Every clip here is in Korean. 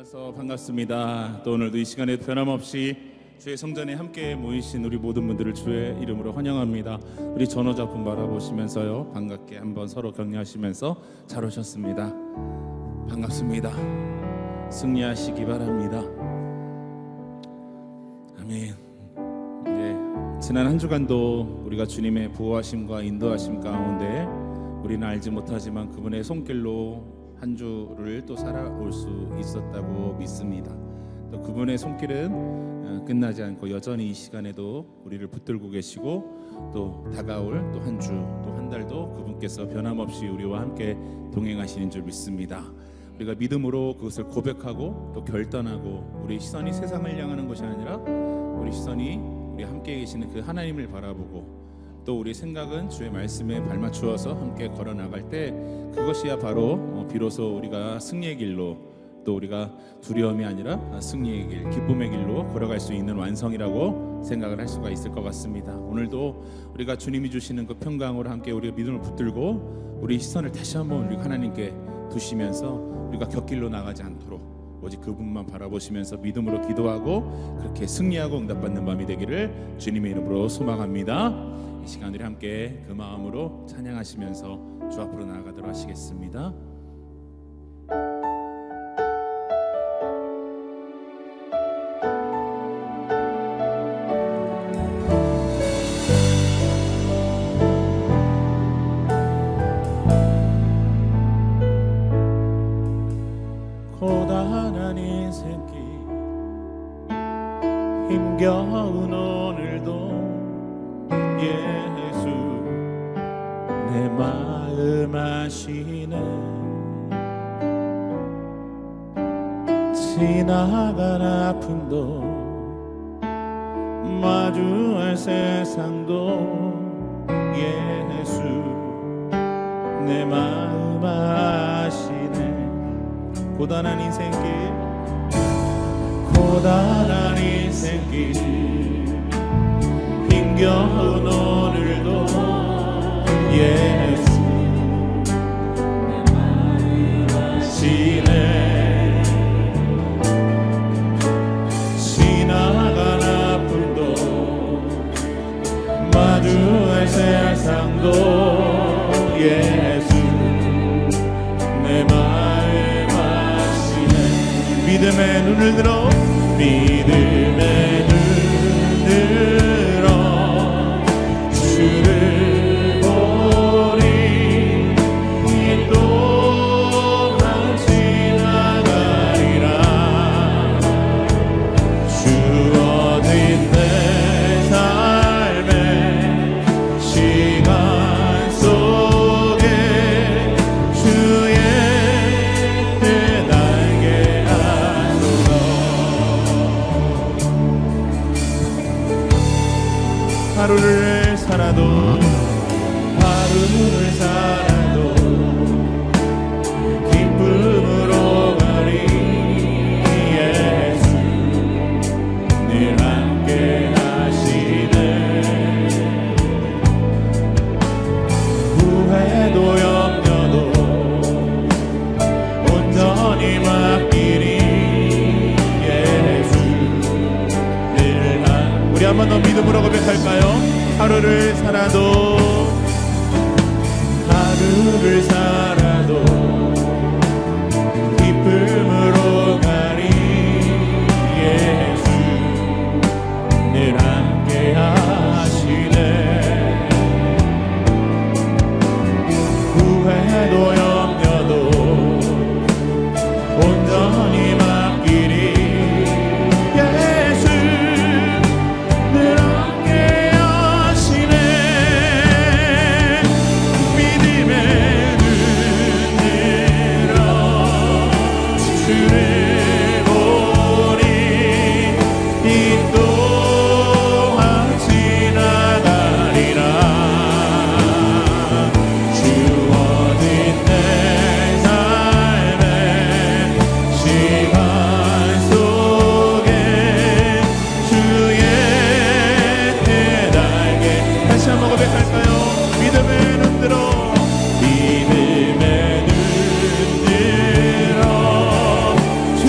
만나서 반갑습니다. 또 오늘도 이 시간에 변함없이 주의 성전에 함께 모이신 우리 모든 분들을 주의 이름으로 환영합니다. 우리 전호작품 바라보시면서요, 반갑게 한번 서로 격려하시면서 잘 오셨습니다. 반갑습니다. 승리하시기 바랍니다. 아멘. 지난 한 주간도 우리가 주님의 보호하심과 인도하심 가운데 우리는 알지 못하지만 그분의 손길로 한 주를 또 살아올 수 있었다고 믿습니다. 또 그분의 손길은 끝나지 않고 여전히 이 시간에도 우리를 붙들고 계시고 또 다가올 또 한 주, 또 한 달도 그분께서 변함없이 우리와 함께 동행하시는 줄 믿습니다. 우리가 믿음으로 그것을 고백하고 또 결단하고 우리 시선이 세상을 향하는 것이 아니라 우리 시선이 우리 함께 계시는 그 하나님을 바라보고 또 우리 생각은 주의 말씀에 발맞추어서 함께 걸어나갈 때 그것이야 바로 비로소 우리가 승리의 길로 또 우리가 두려움이 아니라 승리의 길, 기쁨의 길로 걸어갈 수 있는 완성이라고 생각을 할 수가 있을 것 같습니다. 오늘도 우리가 주님이 주시는 그 평강으로 함께 우리가 믿음을 붙들고 우리 시선을 다시 한번 우리 하나님께 두시면서 우리가 곁길로 나가지 않도록 오직 그분만 바라보시면서 믿음으로 기도하고 그렇게 승리하고 응답받는 밤이 되기를 주님의 이름으로 소망합니다. 이 시간 우리 함께 그 마음으로 찬양하시면서 주 앞으로 나아가도록 하시겠습니다. 고단한 인생길 힘겨운 오늘도 예수 내 마음 아시네. 지나간 아픔도 마주할 세상도 예수 내 마음 아시네. 고단한 인생길 고단한 인생길 힘겨운 오늘도 예수 내 마음 아시네. 지나간 아픔도 마주할 세상도 예수 내 마음 아시네. 믿음의 눈을 들어 믿음의 눈 들어 주를 보리. 이 또한 지나가리라. 주어진 내 삶의 시간 속에 주의 뜻 알게 하소서. 하루를 살아도 기쁨으로 가리. 예수 늘 함께 하시네. 후회도 염려도 온전히 맡기리. 예수 늘 우리 한 번 더 믿음으로 고백할까요? 하루를 살아도 기쁨으로 가리. 예수 늘 함께 하시네. 후회도 염려도 온전히 맡기리. 예수 늘 함께 하시네. 믿음의 눈 들어 주를 보리. 이 또한 지나가리라. 주어진 내 삶의 시간 속에 주의 뜻 알게. 다시 한번 고백할까요? 믿음의 눈 들어 믿음의 눈 들어 주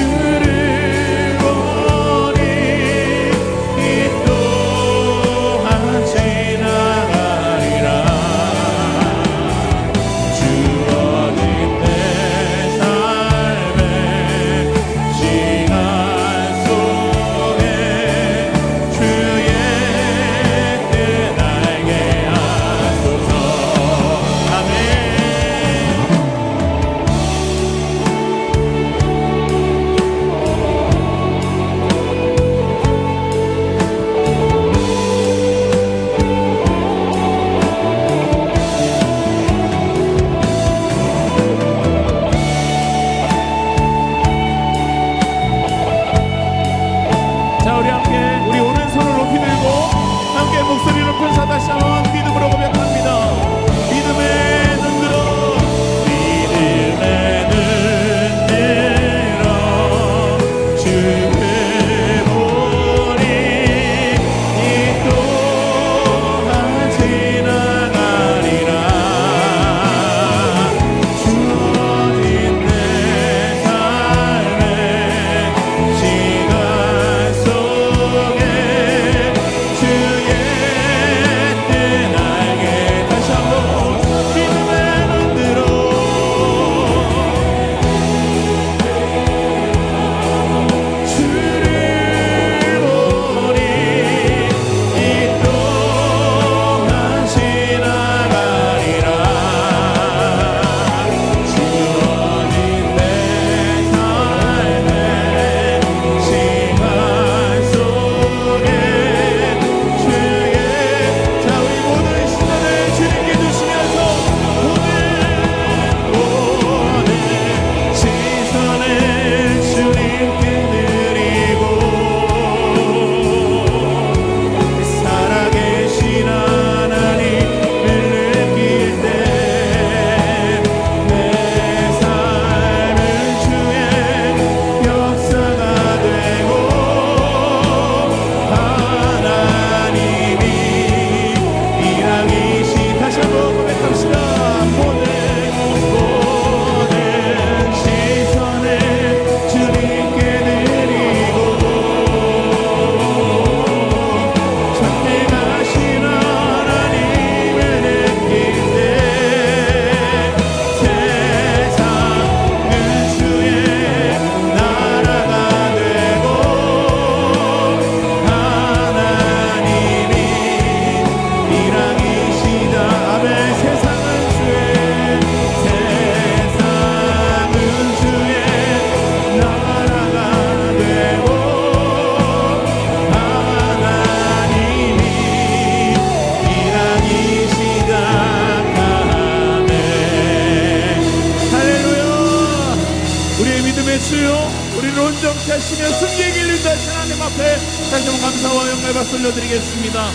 주님의 주요 우리를 온전케 하시며 승리의 길을 인도하신 하나님 앞에 다시 한번 감사와 영광의 박수 올려드리겠습니다.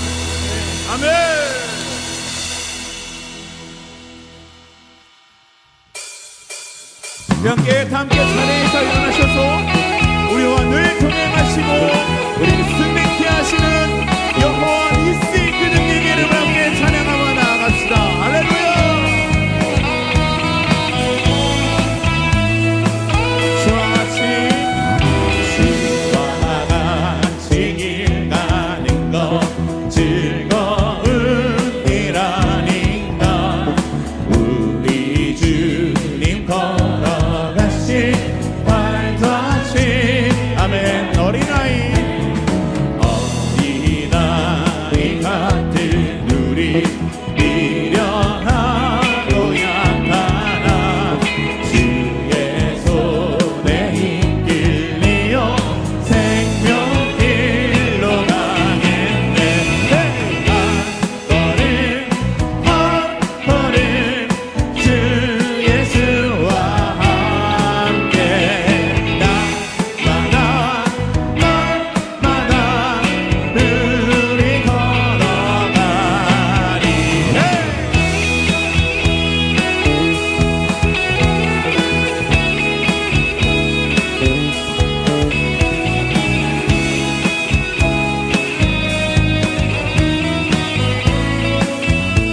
아멘. 다 함께 자리에서 일어나셔서 우리와 늘 동행하시고 우리를 승리케 하시는 여호와 니시 그 능력의 이름을 함께 찬양하며 나아갑시다. 할렐루야.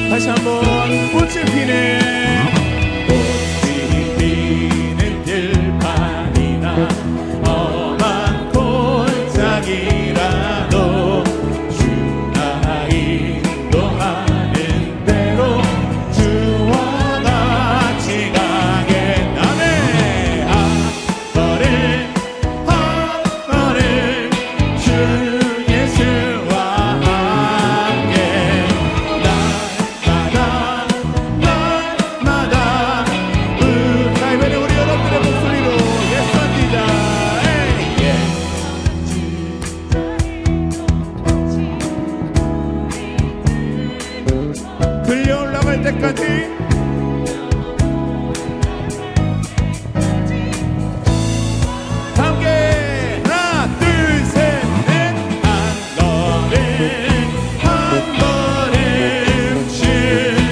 다시 한번 꽃이 피는 들판이나 험한 골짜기라도 주가 인도하는 대로 주와 같이 가겠다네. 한 걸음 주 예수와 함께 들려 올라갈 때까지 함께 하나 둘 셋 넷 한 걸음 주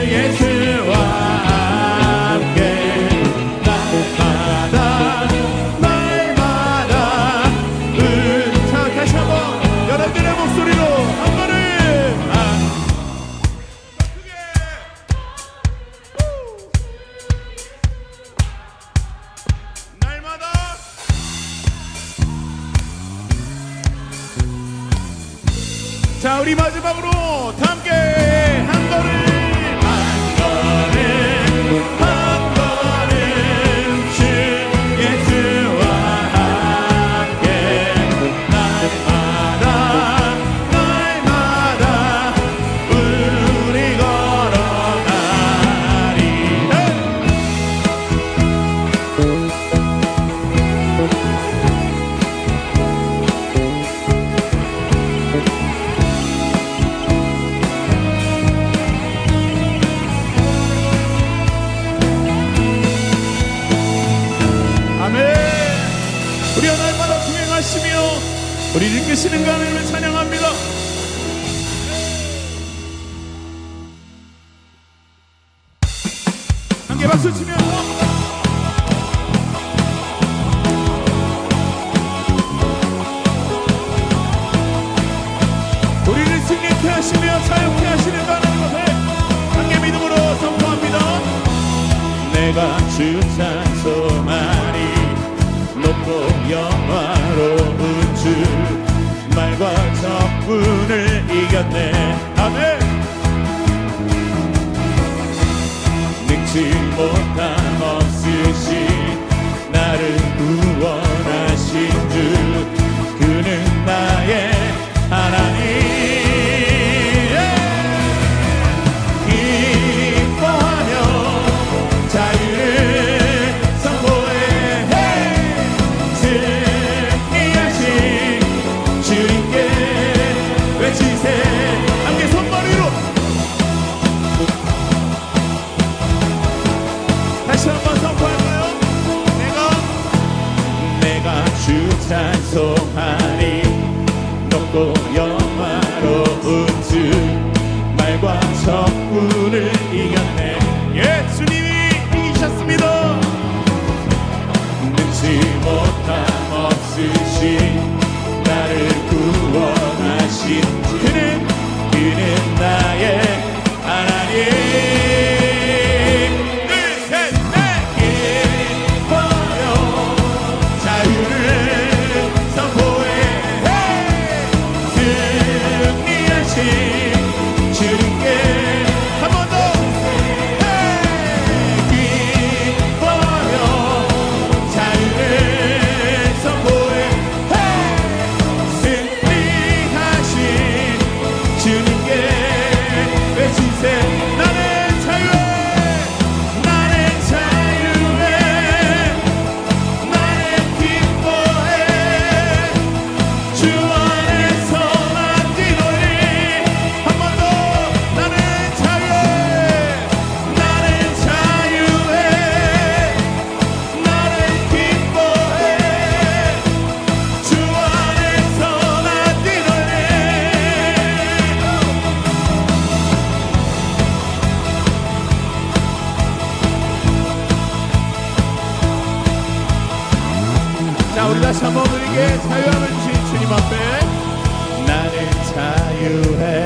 예수와 함께 날마다 자 다시 한번 여러분들의 목소리로 한 걸음 자 우리 마지막으로 다 함께 한 걸음 주 예수와 함께 날마다 우리 걸어가리. 우리와 날마다 동행하시며 우리를 이끄시는 하나님을 찬양합니다. 함께 박수 치면서 우리를 승리케 하시며 자유케 하시는 하나님 앞에 함께 믿음으로 선포합니다. 내가 주 찬송하리 높고 영화로운 주 말과 적군을 이겼네. 아멘. 능치 못함 없으신 나를 구원하신 주 그는 나의 하나님. 기뻐하며 자유를 함께 손머리로 다시 찬송하리 높고 영화로운 주 말과 적군을 이겼네. 예수님이 이기셨습니다. 능치 못함 없으신 나를 구원하신 그는 나의 하나님. 자, 우리 다시 한번 우리에게 자유함을 주신 주님 앞에 나는 자유해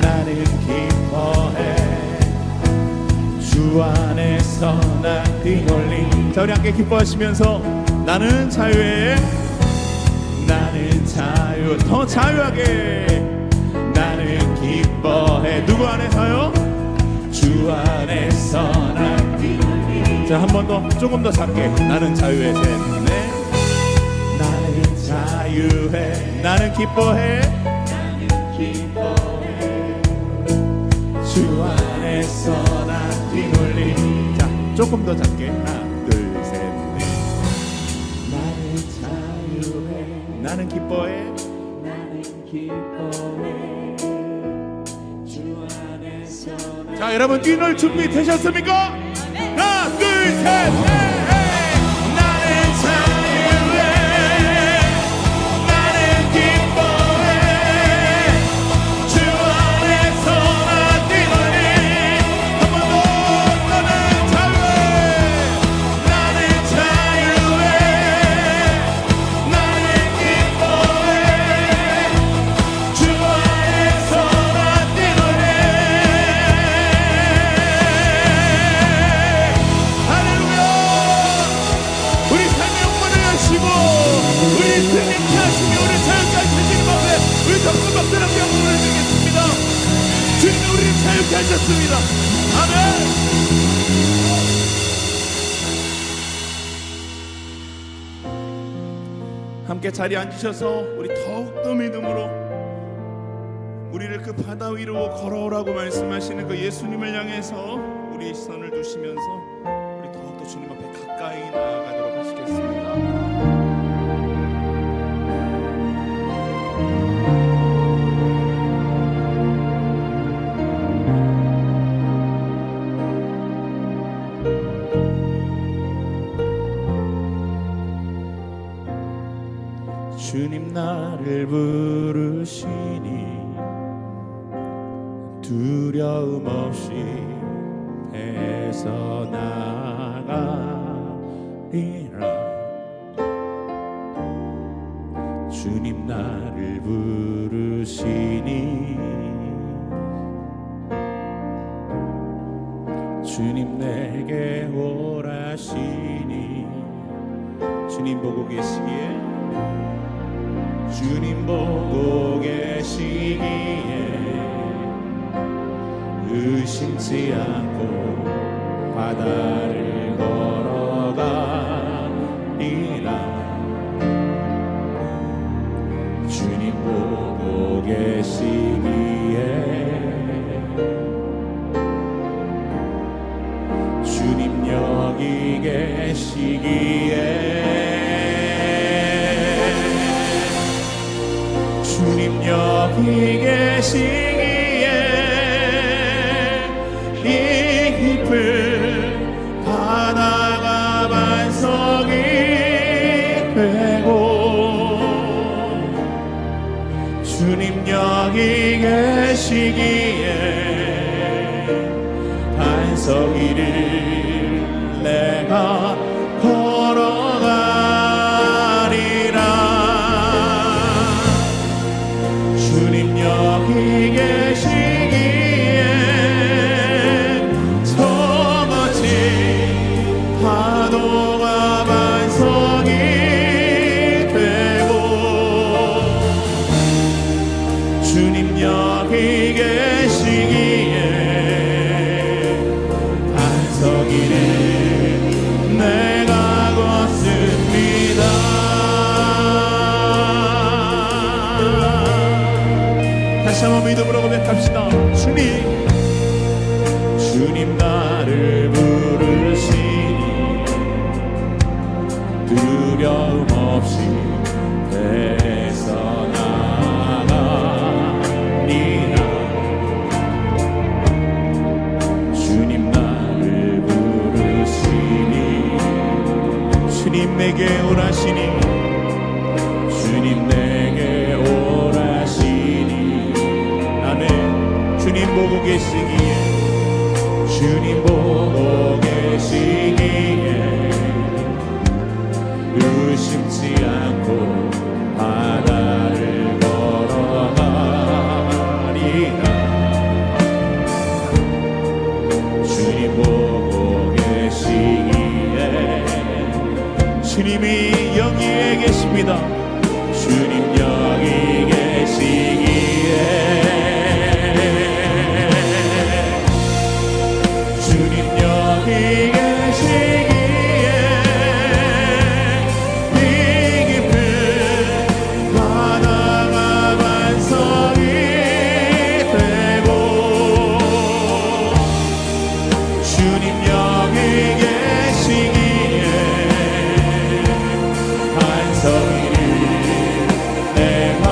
나는 기뻐해 주 안에서 난 뛰놀림. 자, 우리 함께 기뻐하시면서 나는 자유해 나는 자유 더 자유하게 나는 기뻐해. 누구 안에서요? 주 안에서 난 뛰놀림. 자, 한 번 더 조금 더 작게 나는 자유해. 네. 나는 자유해 나는 기뻐해 나는 기뻐해 주 안에서 난 뛰놀림. 자, 조금 더 작게 하나 둘 셋 넷. 나는 자유해 나는 기뻐해 나는 기뻐해 주 안에서 난. 자, 여러분 뛰놀 준비 되셨습니까? 하나 둘 셋 넷. 하셨습니다. 아멘. 함께 자리에 앉으셔서 우리 더욱더 믿음으로 우리를 그 바다 위로 걸어오라고 말씀하시는 그 예수님을 향해서 우리 시선을 두시면서 우리 더욱더 주님 앞에 가까이 나아가도록 하시겠습니다. 주님 나를 부르시니 두려움 없이 배에서 나가리라. 주님 나를 부르시니 주님 내게 오라시니. 주님 보고 계시기에 주님 보고 계시기에 의심치 않고 바다를 걸어가리라. 주님 보고 계시기에 주님 여기 계시기에 주님 여기 계시기에 이 깊은 바다가 반석이 되고 계시기에 반석 위를 내가 걸어가리라. 주님 여기 계시기에 저 멋진 파도가 반석이 되고 주님 여기 계시기에 반석 위를 내가 걷습니다. 다시 한번 믿음으로 고백합시다. 주님 나를 부르시니 두려움 없이 배에서 나가리라. 주님 나를 부르시니 주님 내게 오라시니 주님 내게 오라시니 나는 주님 보고 계시기에 주님 보고 계시기에 의심치 않고 바다를 걸어가리라. 주님 보고 계시기에 주님이 여기에 계십니다. 주님 여기 계시기에 주님 여기 계시기에 이 깊은 바다가 반석이 되고 주님 여기 계시기에 반석 위를 내가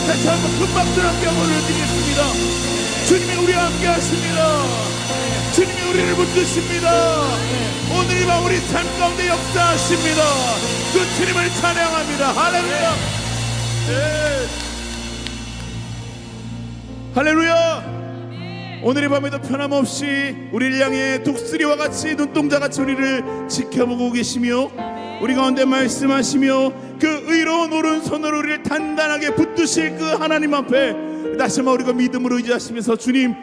다시 한번 큰 박수를 함께 보내드리겠습니다. 주님이 우리와 함께 하십니다. 주님이 우리를 붙드십니다. 오늘 이 밤 우리 삶 가운데 역사하십니다. 그 주님을 찬양합니다. 할렐루야. 네. 할렐루야. 오늘 이 밤에도 변함없이 우리를 향해 독수리와 같이 눈동자같이 우리를 지켜보고 계시며 우리 가운데 말씀하시며 그 의로운 오른손으로 우리를 단단하게 붙드실 그 하나님 앞에 다시 한번 우리가 믿음으로 의지하시면서 주님,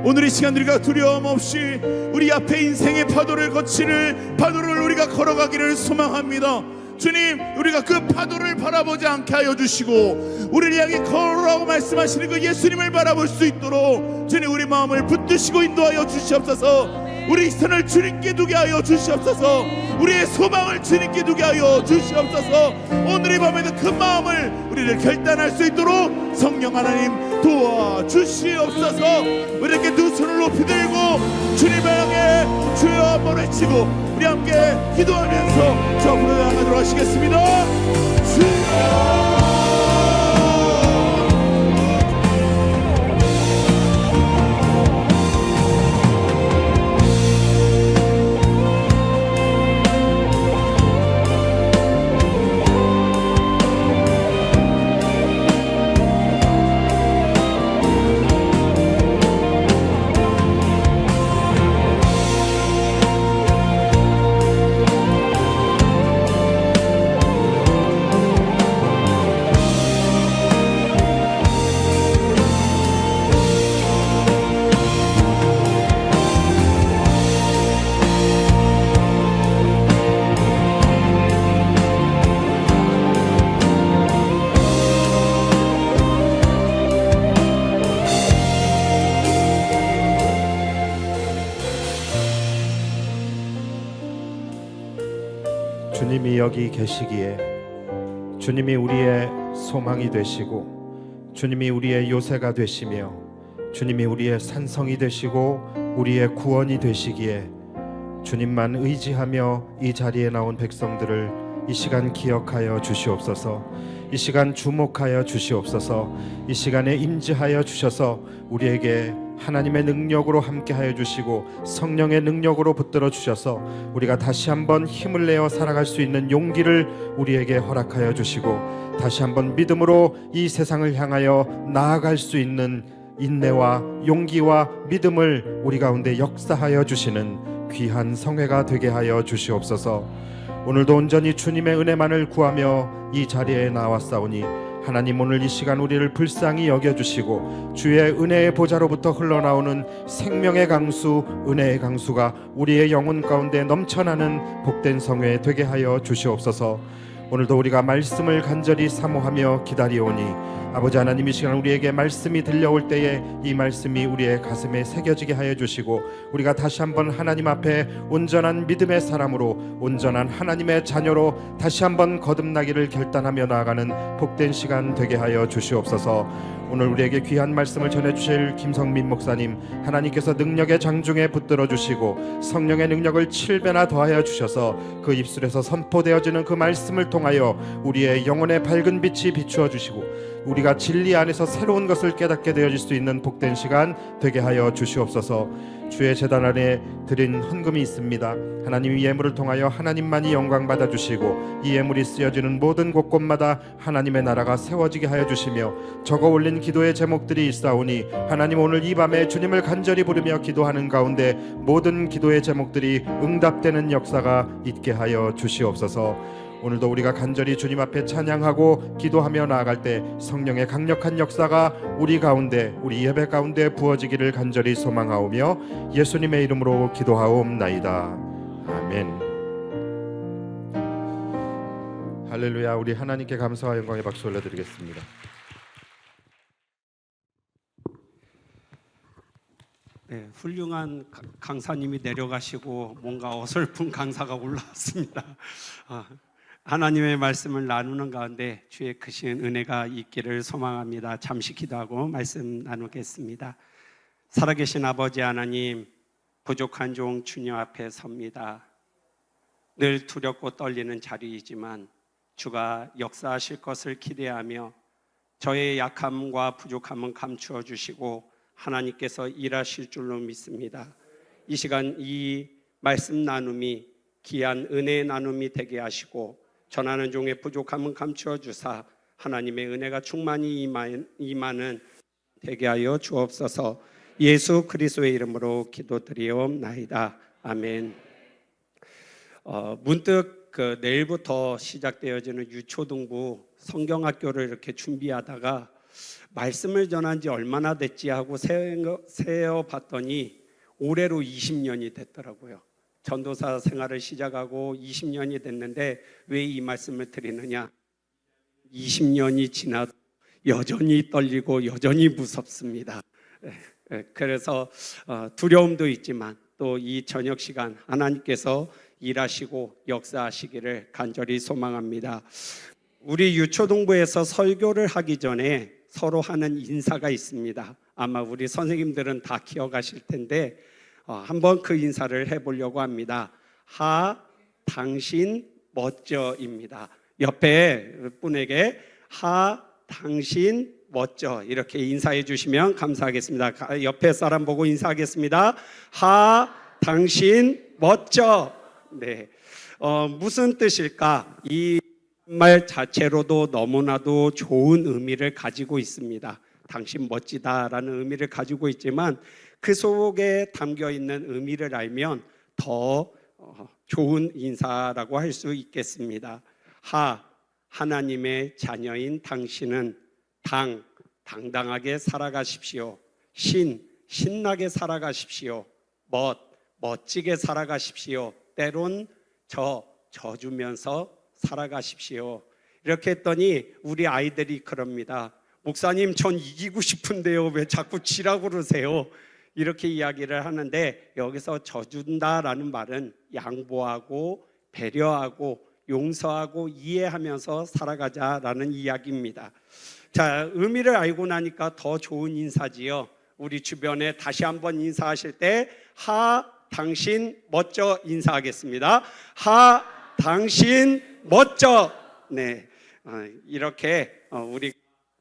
오늘 이 시간 우리가 두려움 없이 우리 앞에 인생의 파도를 거치는 파도를 우리가 걸어가기를 소망합니다. 주님, 우리가 그 파도를 바라보지 않게 하여 주시고 우리를 향해 걸어라고 말씀하시는 그 예수님을 바라볼 수 있도록 주님 우리 마음을 붙드시고 인도하여 주시옵소서. 우리 손을 주님께 두게 하여 주시옵소서. 우리의 소망을 주님께 두게 하여 주시옵소서. 오늘 이 밤에도 그 마음을 우리를 결단할 수 있도록 성령 하나님 도와주시옵소서. 우리 이렇게 두 손을 높이 들고 주님을 향해 주여 한번 외치고 우리 함께 기도하면서 저 앞으로 나아가도록 하시겠습니다. 주여. 주님이 여기 계시기에 주님이 우리의 소망이 되시고 주님이 우리의 요새가 되시며 주님이 우리의 산성이 되시고 우리의 구원이 되시기에 주님만 의지하며 이 자리에 나온 백성들을 이 시간 기억하여 주시옵소서. 이 시간 주목하여 주시옵소서. 이 시간에 임재하여 주셔서 우리에게 하나님의 능력으로 함께하여 주시고 성령의 능력으로 붙들어 주셔서 우리가 다시 한번 힘을 내어 살아갈 수 있는 용기를 우리에게 허락하여 주시고 다시 한번 믿음으로 이 세상을 향하여 나아갈 수 있는 인내와 용기와 믿음을 우리 가운데 역사하여 주시는 귀한 성회가 되게 하여 주시옵소서. 오늘도 온전히 주님의 은혜만을 구하며 이 자리에 나왔사오니 하나님, 오늘 이 시간 우리를 불쌍히 여겨주시고 주의 은혜의 보좌로부터 흘러나오는 생명의 강수, 은혜의 강수가 우리의 영혼 가운데 넘쳐나는 복된 성회 되게 하여 주시옵소서. 오늘도 우리가 말씀을 간절히 사모하며 기다리오니 아버지 하나님, 이 시간 우리에게 말씀이 들려올 때에 이 말씀이 우리의 가슴에 새겨지게 하여 주시고 우리가 다시 한번 하나님 앞에 온전한 믿음의 사람으로, 온전한 하나님의 자녀로 다시 한번 거듭나기를 결단하며 나아가는 복된 시간 되게 하여 주시옵소서. 오늘 우리에게 귀한 말씀을 전해주실 김성민 목사님, 하나님께서 능력의 장중에 붙들어 주시고 성령의 능력을 7배나 더하여 주셔서 그 입술에서 선포되어지는 그 말씀을 통하여 우리의 영혼의 밝은 빛이 비추어 주시고 우리가 진리 안에서 새로운 것을 깨닫게 되어질 수 있는 복된 시간 되게 하여 주시옵소서. 주의 제단 안에 드린 헌금이 있습니다. 하나님, 이 예물을 통하여 하나님만이 영광 받아 주시고 이 예물이 쓰여지는 모든 곳곳마다 하나님의 나라가 세워지게 하여 주시며 적어 올린 기도의 제목들이 있사오니 하나님, 오늘 이 밤에 주님을 간절히 부르며 기도하는 가운데 모든 기도의 제목들이 응답되는 역사가 있게 하여 주시옵소서. 오늘도 우리가 간절히 주님 앞에 찬양하고 기도하며 나아갈 때 성령의 강력한 역사가 우리 가운데, 우리 예배 가운데 부어지기를 간절히 소망하오며 예수님의 이름으로 기도하옵나이다. 아멘. 할렐루야. 우리 하나님께 감사와 영광의 박수 올려드리겠습니다. 네, 훌륭한 강사님이 내려가시고 뭔가 어설픈 강사가 올라왔습니다. 하나님의 말씀을 나누는 가운데 주의 크신 은혜가 있기를 소망합니다. 잠시 기도하고 말씀 나누겠습니다. 살아계신 아버지 하나님, 부족한 종 주님 앞에 섭니다. 늘 두렵고 떨리는 자리이지만 주가 역사하실 것을 기대하며 저의 약함과 부족함은 감추어 주시고 하나님께서 일하실 줄로 믿습니다. 이 시간 이 말씀 나눔이 귀한 은혜의 나눔이 되게 하시고 전하는 종의 부족함은 감추어 주사 하나님의 은혜가 충만히 임하는 되게 하여 주옵소서. 예수 그리스도의 이름으로 기도드리옵나이다. 아멘. 문득 내일부터 시작되어지는 유초등부 성경학교를 이렇게 준비하다가 말씀을 전한 지 얼마나 됐지 하고 세어봤더니 올해로 20년이 됐더라고요. 전도사 생활을 시작하고 20년이 됐는데 왜 이 말씀을 드리느냐? 20년이 지나도 여전히 떨리고 여전히 무섭습니다. 그래서 두려움도 있지만 또 이 저녁 시간 하나님께서 일하시고 역사하시기를 간절히 소망합니다. 우리 유초동부에서 설교를 하기 전에 서로 하는 인사가 있습니다. 아마 우리 선생님들은 다 기억하실 텐데 한번 그 인사를 해보려고 합니다. 하, 당신, 멋져입니다. 옆에 분에게 하, 당신, 멋져 이렇게 인사해 주시면 감사하겠습니다. 옆에 사람 보고 인사하겠습니다. 하, 당신, 멋져. 네, 무슨 뜻일까? 이 말 자체로도 너무나도 좋은 의미를 가지고 있습니다. 당신 멋지다라는 의미를 가지고 있지만 그 속에 담겨 있는 의미를 알면 더 좋은 인사라고 할 수 있겠습니다. 하, 하나님의 자녀인 당신은 당당하게 살아가십시오. 신나게 살아가십시오. 멋지게 살아가십시오. 때론 져주면서 살아가십시오. 이렇게 했더니 우리 아이들이 그럽니다. 목사님, 전 이기고 싶은데요. 왜 자꾸 지라고 그러세요? 이렇게 이야기를 하는데 여기서 져준다라는 말은 양보하고 배려하고 용서하고 이해하면서 살아가자라는 이야기입니다. 자, 의미를 알고 나니까 더 좋은 인사지요. 우리 주변에 다시 한번 인사하실 때 하, 당신, 멋져 인사하겠습니다. 하, 당신, 멋져. 네, 이렇게 우리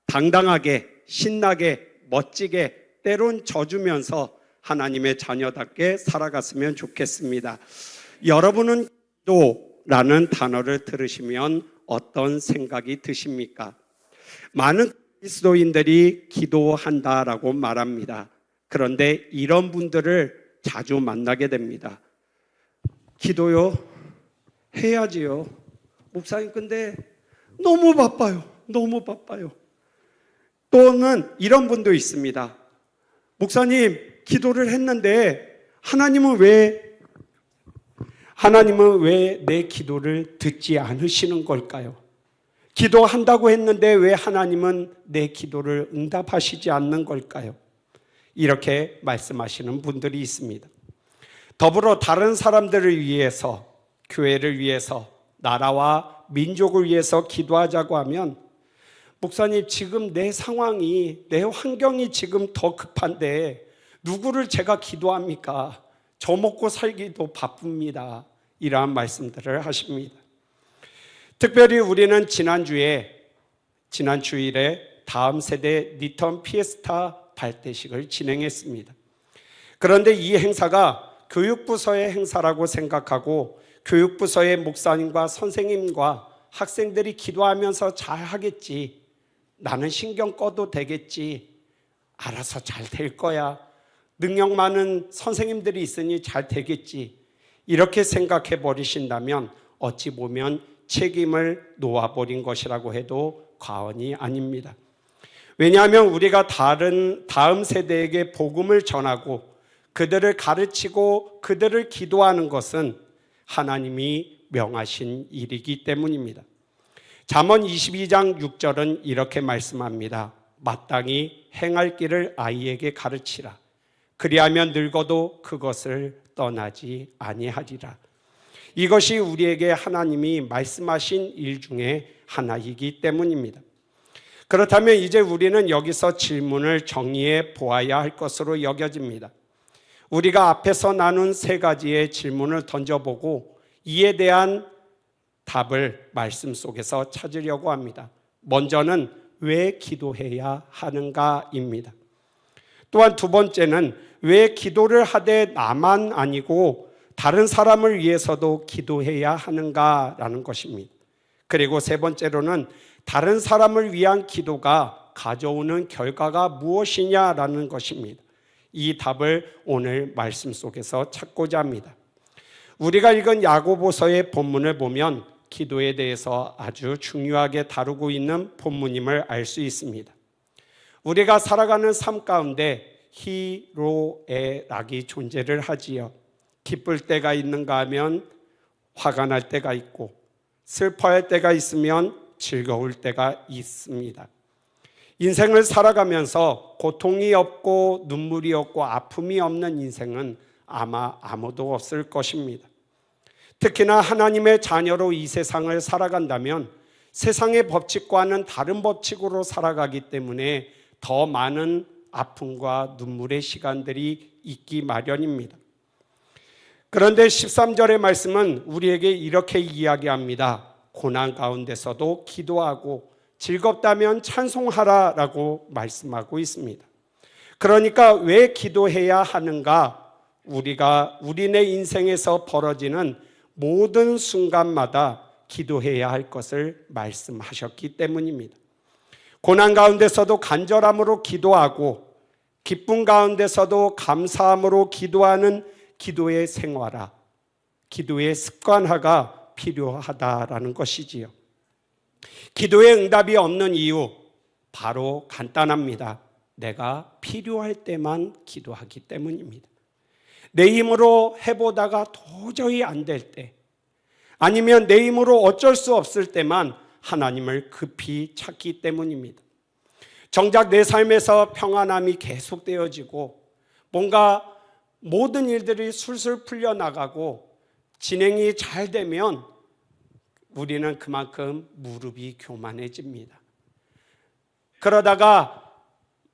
당당하게, 신나게, 멋지게 때론 져주면서 하나님의 자녀답게 살아갔으면 좋겠습니다. 여러분은 기도라는 단어를 들으시면 어떤 생각이 드십니까? 많은 그리스도인들이 기도한다라고 말합니다. 그런데 이런 분들을 자주 만나게 됩니다. 기도요? 해야지요. 목사님, 근데 너무 바빠요. 너무 바빠요. 또는 이런 분도 있습니다. 목사님, 기도를 했는데 하나님은 왜 내 기도를 듣지 않으시는 걸까요? 기도한다고 했는데 왜 하나님은 내 기도를 응답하시지 않는 걸까요? 이렇게 말씀하시는 분들이 있습니다. 더불어 다른 사람들을 위해서, 교회를 위해서, 나라와 민족을 위해서 기도하자고 하면 목사님, 지금 내 상황이, 내 환경이 지금 더 급한데 누구를 제가 기도합니까? 저 먹고 살기도 바쁩니다. 이러한 말씀들을 하십니다. 특별히 우리는 지난 주일에 다음 세대 리턴 피에스타 발대식을 진행했습니다. 그런데 이 행사가 교육부서의 행사라고 생각하고 교육부서의 목사님과 선생님과 학생들이 기도하면서 잘 하겠지, 나는 신경 꺼도 되겠지, 알아서 잘 될 거야, 능력 많은 선생님들이 있으니 잘 되겠지, 이렇게 생각해 버리신다면 어찌 보면 책임을 놓아버린 것이라고 해도 과언이 아닙니다. 왜냐하면 우리가 다음 세대에게 복음을 전하고 그들을 가르치고 그들을 기도하는 것은 하나님이 명하신 일이기 때문입니다. 잠언 22장 6절은 이렇게 말씀합니다. 마땅히 행할 길을 아이에게 가르치라. 그리하면 늙어도 그것을 떠나지 아니하리라. 이것이 우리에게 하나님이 말씀하신 일 중에 하나이기 때문입니다. 그렇다면 이제 우리는 여기서 질문을 정리해 보아야 할 것으로 여겨집니다. 우리가 앞에서 나눈 세 가지의 질문을 던져보고 이에 대한 답을 말씀 속에서 찾으려고 합니다. 먼저는 왜 기도해야 하는가입니다. 또한 두 번째는 왜 기도를 하되 나만 아니고 다른 사람을 위해서도 기도해야 하는가라는 것입니다. 그리고 세 번째로는 다른 사람을 위한 기도가 가져오는 결과가 무엇이냐라는 것입니다. 이 답을 오늘 말씀 속에서 찾고자 합니다. 우리가 읽은 야고보서의 본문을 보면 기도에 대해서 아주 중요하게 다루고 있는 본문임을 알 수 있습니다. 우리가 살아가는 삶 가운데 희로애락이 존재를 하지요. 기쁠 때가 있는가 하면 화가 날 때가 있고, 슬퍼할 때가 있으면 즐거울 때가 있습니다. 인생을 살아가면서 고통이 없고 눈물이 없고 아픔이 없는 인생은 아마 아무도 없을 것입니다. 특히나 하나님의 자녀로 이 세상을 살아간다면 세상의 법칙과는 다른 법칙으로 살아가기 때문에 더 많은 아픔과 눈물의 시간들이 있기 마련입니다. 그런데 13절의 말씀은 우리에게 이렇게 이야기합니다. 고난 가운데서도 기도하고 즐겁다면 찬송하라라고 말씀하고 있습니다. 그러니까 왜 기도해야 하는가? 우리네 인생에서 벌어지는 모든 순간마다 기도해야 할 것을 말씀하셨기 때문입니다. 고난 가운데서도 간절함으로 기도하고 기쁨 가운데서도 감사함으로 기도하는 기도의 생활화, 기도의 습관화가 필요하다라는 것이지요. 기도의 응답이 없는 이유 바로 간단합니다. 내가 필요할 때만 기도하기 때문입니다. 내 힘으로 해보다가 도저히 안 될 때, 아니면 내 힘으로 어쩔 수 없을 때만 하나님을 급히 찾기 때문입니다. 정작 내 삶에서 평안함이 계속되어지고 뭔가 모든 일들이 술술 풀려나가고 진행이 잘 되면 우리는 그만큼 무릎이 교만해집니다. 그러다가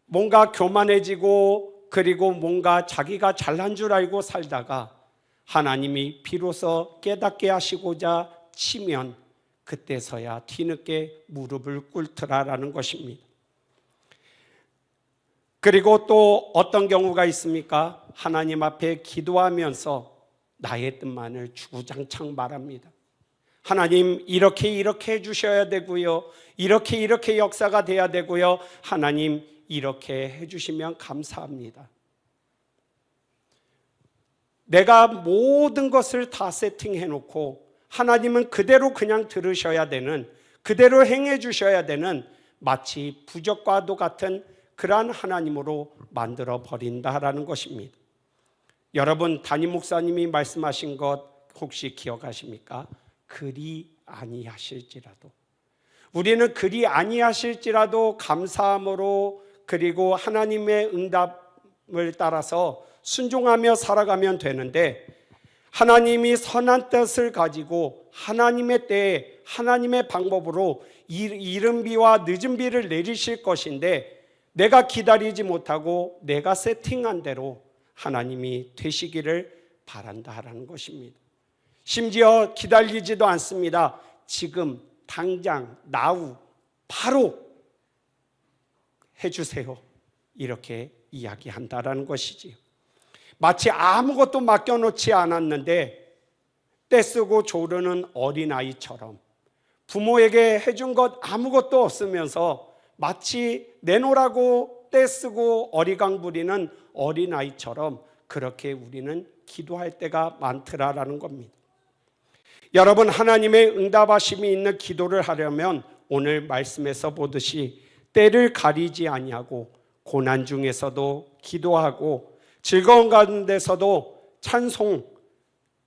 뭔가 교만해지고 그리고 뭔가 자기가 잘난 줄 알고 살다가 하나님이 비로소 깨닫게 하시고자 치면 그때서야 뒤늦게 무릎을 꿇더라라는 것입니다. 그리고 또 어떤 경우가 있습니까? 하나님 앞에 기도하면서 나의 뜻만을 주구장창 말합니다. 하나님 이렇게 해주셔야 되고요. 이렇게 역사가 돼야 되고요. 하나님 이렇게 해주시면 감사합니다. 내가 모든 것을 다 세팅해놓고 하나님은 그대로 그냥 들으셔야 되는, 그대로 행해 주셔야 되는 마치 부적과도 같은 그러한 하나님으로 만들어 버린다라는 것입니다. 여러분, 담임 목사님이 말씀하신 것 혹시 기억하십니까? 그리 아니하실지라도, 우리는 그리 아니하실지라도 감사함으로 그리고 하나님의 응답을 따라서 순종하며 살아가면 되는데, 하나님이 선한 뜻을 가지고 하나님의 때에 하나님의 방법으로 이른 비와 늦은 비를 내리실 것인데 내가 기다리지 못하고 내가 세팅한 대로 하나님이 되시기를 바란다라는 것입니다. 심지어 기다리지도 않습니다. 지금 당장 나우 바로 해주세요. 이렇게 이야기한다라는 것이지요. 마치 아무것도 맡겨놓지 않았는데 떼쓰고 조르는 어린아이처럼 부모에게 해준 것 아무것도 없으면서 마치 내놓으라고 떼쓰고 어리광 부리는 어린아이처럼 그렇게 우리는 기도할 때가 많더라라는 겁니다. 여러분, 하나님의 응답하심이 있는 기도를 하려면 오늘 말씀에서 보듯이 때를 가리지 아니하고 고난 중에서도 기도하고 즐거운 가운데서도 찬송,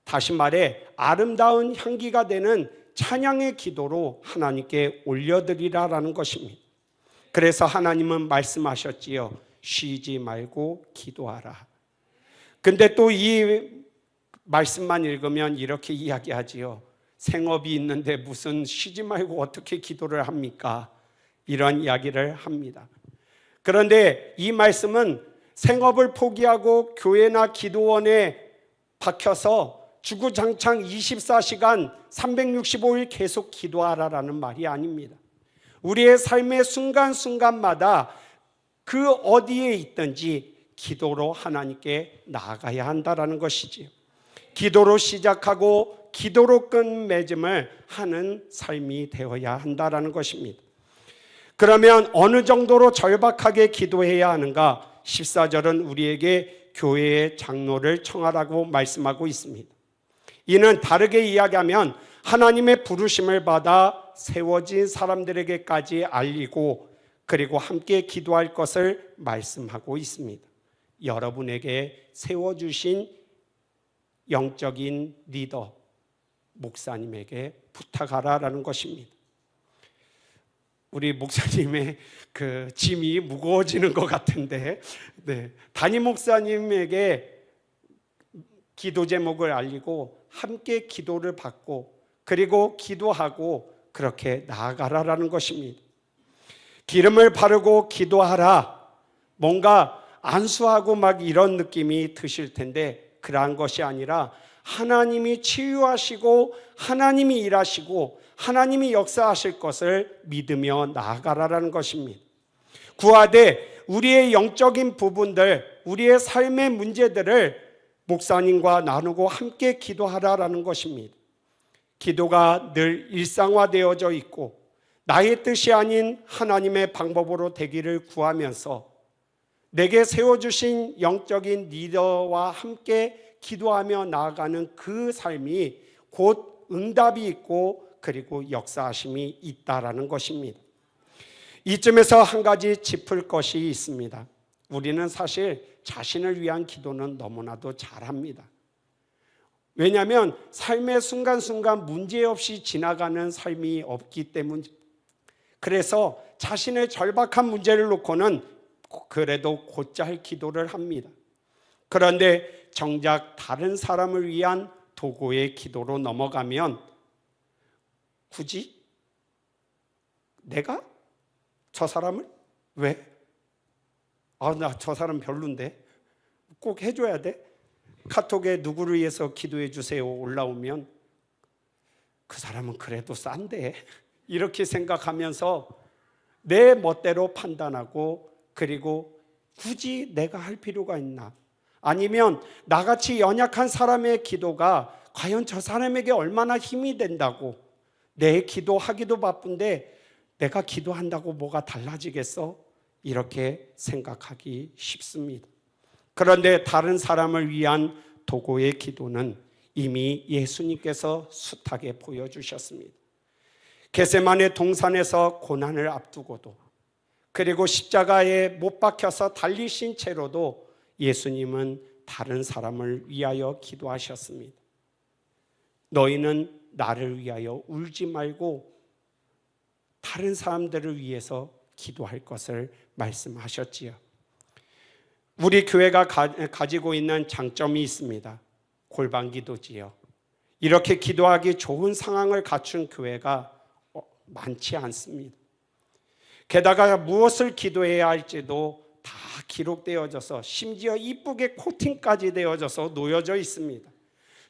다시 말해 아름다운 향기가 되는 찬양의 기도로 하나님께 올려드리라라는 것입니다. 그래서 하나님은 말씀하셨지요. 쉬지 말고 기도하라. 근데 또 이 말씀만 읽으면 이렇게 이야기하지요. 생업이 있는데 무슨 쉬지 말고 어떻게 기도를 합니까? 이런 이야기를 합니다. 그런데 이 말씀은 생업을 포기하고 교회나 기도원에 박혀서 주구장창 24시간 365일 계속 기도하라라는 말이 아닙니다. 우리의 삶의 순간순간마다 그 어디에 있든지 기도로 하나님께 나아가야 한다는 것이지요. 기도로 시작하고 기도로 끝맺음을 하는 삶이 되어야 한다는 것입니다. 그러면 어느 정도로 절박하게 기도해야 하는가? 14절은 우리에게 교회의 장로를 청하라고 말씀하고 있습니다. 이는 다르게 이야기하면 하나님의 부르심을 받아 세워진 사람들에게까지 알리고 그리고 함께 기도할 것을 말씀하고 있습니다. 여러분에게 세워주신 영적인 리더, 목사님에게 부탁하라라는 것입니다. 우리 목사님의 그 짐이 무거워지는 것 같은데, 담임 목사님에게 기도 제목을 알리고 함께 기도를 받고 그리고 기도하고 그렇게 나아가라라는 것입니다. 기름을 바르고 기도하라. 뭔가 안수하고 막 이런 느낌이 드실 텐데 그러한 것이 아니라 하나님이 치유하시고 하나님이 일하시고 하나님이 역사하실 것을 믿으며 나아가라라는 것입니다. 구하되 우리의 영적인 부분들, 우리의 삶의 문제들을 목사님과 나누고 함께 기도하라라는 것입니다. 기도가 늘 일상화되어져 있고 나의 뜻이 아닌 하나님의 방법으로 되기를 구하면서 내게 세워주신 영적인 리더와 함께 기도하며 나아가는 그 삶이 곧 응답이 있고 그리고 역사하심이 있다라는 것입니다. 이쯤에서 한 가지 짚을 것이 있습니다. 우리는 사실 자신을 위한 기도는 너무나도 잘합니다. 왜냐하면 삶의 순간순간 문제없이 지나가는 삶이 없기 때문입니다. 그래서 자신의 절박한 문제를 놓고는 그래도 곧잘 기도를 합니다. 그런데 정작 다른 사람을 위한 도구의 기도로 넘어가면 굳이 내가 저 사람을 왜? 나 저 사람 별론데 꼭 해줘야 돼? 카톡에 누구를 위해서 기도해 주세요 올라오면 그 사람은 그래도 싼데 이렇게 생각하면서 내 멋대로 판단하고 그리고 굳이 내가 할 필요가 있나? 아니면 나같이 연약한 사람의 기도가 과연 저 사람에게 얼마나 힘이 된다고 내 기도하기도 바쁜데 내가 기도한다고 뭐가 달라지겠어? 이렇게 생각하기 쉽습니다. 그런데 다른 사람을 위한 도구의 기도는 이미 예수님께서 숱하게 보여주셨습니다. 겟세마네 동산에서 고난을 앞두고도 그리고 십자가에 못 박혀서 달리신 채로도 예수님은 다른 사람을 위하여 기도하셨습니다. 너희는 나를 위하여 울지 말고 다른 사람들을 위해서 기도할 것을 말씀하셨지요. 우리 교회가 가지고 있는 장점이 있습니다. 골방 기도지요. 이렇게 기도하기 좋은 상황을 갖춘 교회가 많지 않습니다. 게다가 무엇을 기도해야 할지도 다 기록되어져서 심지어 이쁘게 코팅까지 되어져서 놓여져 있습니다.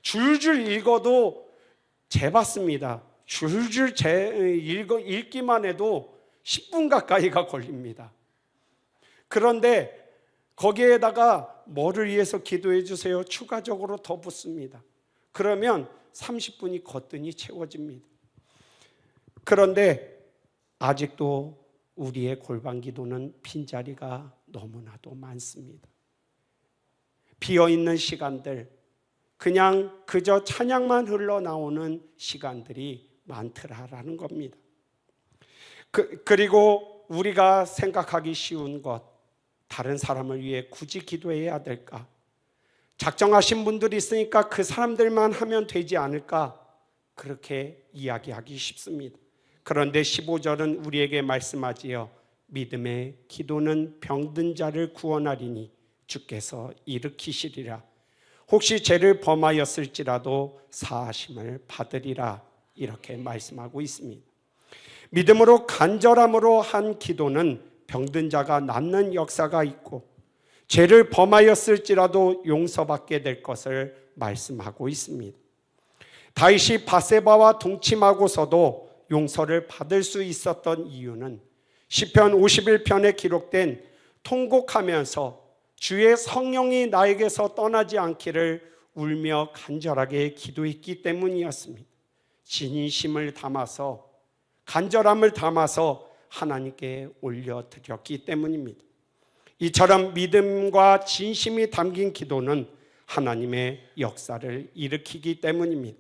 줄줄 읽어도 재봤습니다. 줄줄 읽기만 해도 10분 가까이가 걸립니다. 그런데 거기에다가 뭐를 위해서 기도해 주세요 추가적으로 더 붙습니다. 그러면 30분이 거뜬히 채워집니다. 그런데 아직도 우리의 골방 기도는 빈자리가 너무나도 많습니다. 비어있는 시간들, 그냥 그저 찬양만 흘러나오는 시간들이 많더라라는 겁니다. 그리고 우리가 생각하기 쉬운 것, 다른 사람을 위해 굳이 기도해야 될까? 작정하신 분들이 있으니까 그 사람들만 하면 되지 않을까? 그렇게 이야기하기 쉽습니다. 그런데 15절은 우리에게 말씀하지요. 믿음의 기도는 병든 자를 구원하리니 주께서 일으키시리라. 혹시 죄를 범하였을지라도 사하심을 받으리라. 이렇게 말씀하고 있습니다. 믿음으로 간절함으로 한 기도는 병든 자가 낫는 역사가 있고 죄를 범하였을지라도 용서받게 될 것을 말씀하고 있습니다. 다윗이 바세바와 동침하고서도 용서를 받을 수 있었던 이유는 시편 51편에 기록된 통곡하면서 주의 성령이 나에게서 떠나지 않기를 울며 간절하게 기도했기 때문이었습니다. 진심을 담아서, 간절함을 담아서 하나님께 올려드렸기 때문입니다. 이처럼 믿음과 진심이 담긴 기도는 하나님의 역사를 일으키기 때문입니다.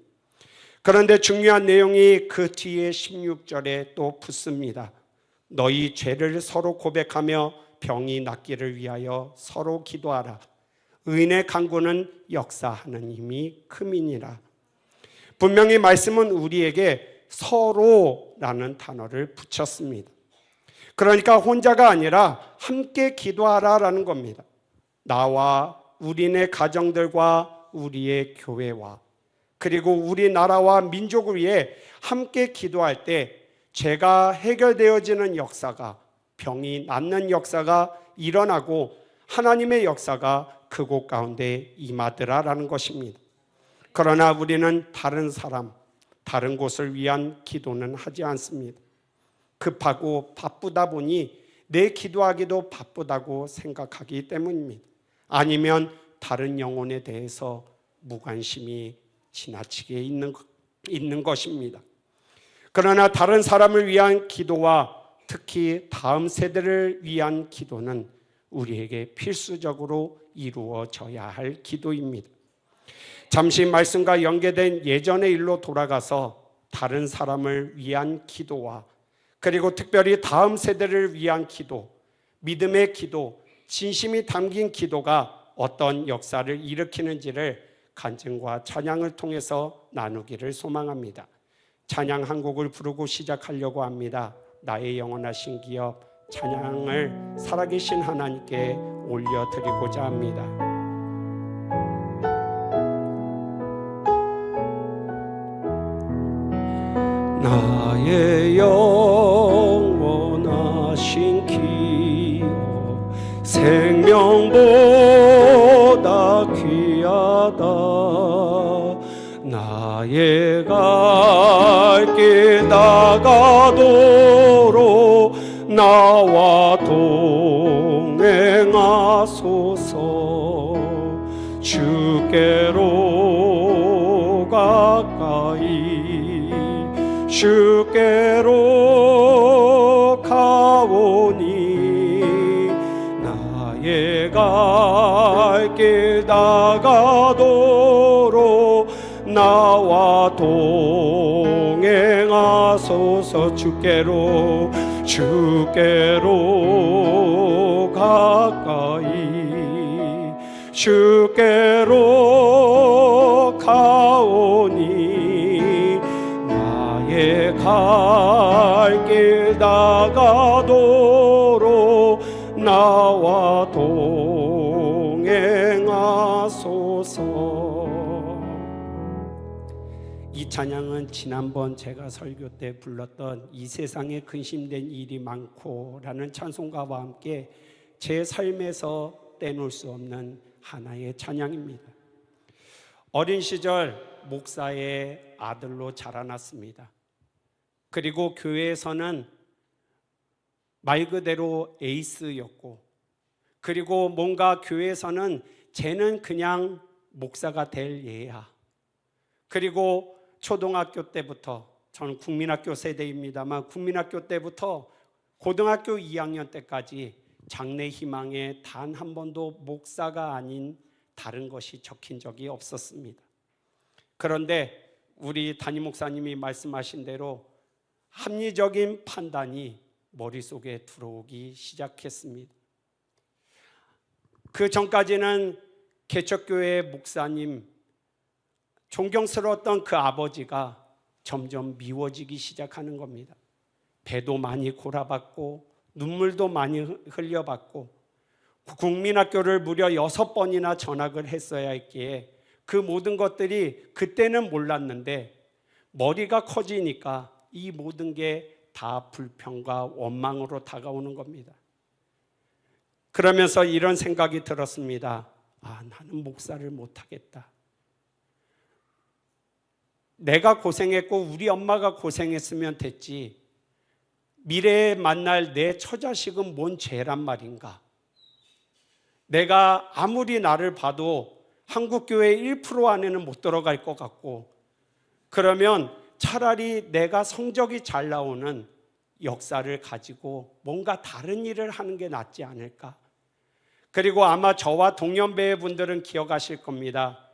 그런데 중요한 내용이 그 뒤에 16절에 또 붙습니다. 너희 죄를 서로 고백하며 병이 낫기를 위하여 서로 기도하라. 의인의 간구는 역사하는 힘이 크미니라. 분명히 말씀은 우리에게 서로라는 단어를 붙였습니다. 그러니까 혼자가 아니라 함께 기도하라라는 겁니다. 나와 우리네 가정들과 우리의 교회와 그리고 우리나라와 민족을 위해 함께 기도할 때 죄가 해결되어지는 역사가, 병이 낫는 역사가 일어나고 하나님의 역사가 그곳 가운데 임하더라라는 것입니다. 그러나 우리는 다른 사람, 다른 곳을 위한 기도는 하지 않습니다. 급하고 바쁘다 보니 내 기도하기도 바쁘다고 생각하기 때문입니다. 아니면 다른 영혼에 대해서 무관심이 지나치게 있는 것입니다. 그러나 다른 사람을 위한 기도와 특히 다음 세대를 위한 기도는 우리에게 필수적으로 이루어져야 할 기도입니다. 잠시 말씀과 연계된 예전의 일로 돌아가서 다른 사람을 위한 기도와 그리고 특별히 다음 세대를 위한 기도, 믿음의 기도, 진심이 담긴 기도가 어떤 역사를 일으키는지를 간증과 찬양을 통해서 나누기를 소망합니다. 찬양 한 곡을 부르고 시작하려고 합니다. 나의 영원하신 기업 찬양을 살아계신 하나님께 올려드리고자 합니다. 나의 영원하신 기업 생명보다 귀하다. 나의 갈 길 나가도록 나와 동행하소서. 주께로 가까이 주께로 가오니 나의 갈 길 나가도록 나와 동행하소서. 주께로 가까이 주께로 가오니 나의 갈 길 나가도록 나와 동행하소서. 이 찬양은 지난번 제가 설교 때 불렀던 이 세상에 근심된 일이 많고 라는 찬송가와 함께 제 삶에서 떼놓을 수 없는 하나의 찬양입니다. 어린 시절 목사의 아들로 자라났습니다. 그리고 교회에서는 말 그대로 에이스였고, 그리고 뭔가 교회에서는 쟤는 그냥 목사가 될 얘야. 그리고 초등학교 때부터, 저는 국민학교 세대입니다만 국민학교 때부터 고등학교 2학년 때까지 장래 희망에 단 한 번도 목사가 아닌 다른 것이 적힌 적이 없었습니다. 그런데 우리 담임 목사님이 말씀하신 대로 합리적인 판단이 머릿속에 들어오기 시작했습니다. 그 전까지는 개척교회 목사님, 존경스러웠던 그 아버지가 점점 미워지기 시작하는 겁니다. 배도 많이 골아봤고 눈물도 많이 흘려봤고 국민학교를 무려 6번이나 전학을 했어야 했기에 그 모든 것들이 그때는 몰랐는데 머리가 커지니까 이 모든 게 다 불평과 원망으로 다가오는 겁니다. 그러면서 이런 생각이 들었습니다. 나는 목사를 못하겠다. 내가 고생했고 우리 엄마가 고생했으면 됐지, 미래에 만날 내 처자식은 뭔 죄란 말인가? 내가 아무리 나를 봐도 한국교회 1% 안에는 못 들어갈 것 같고, 그러면 차라리 내가 성적이 잘 나오는 역사를 가지고 뭔가 다른 일을 하는 게 낫지 않을까? 그리고 아마 저와 동년배의 분들은 기억하실 겁니다.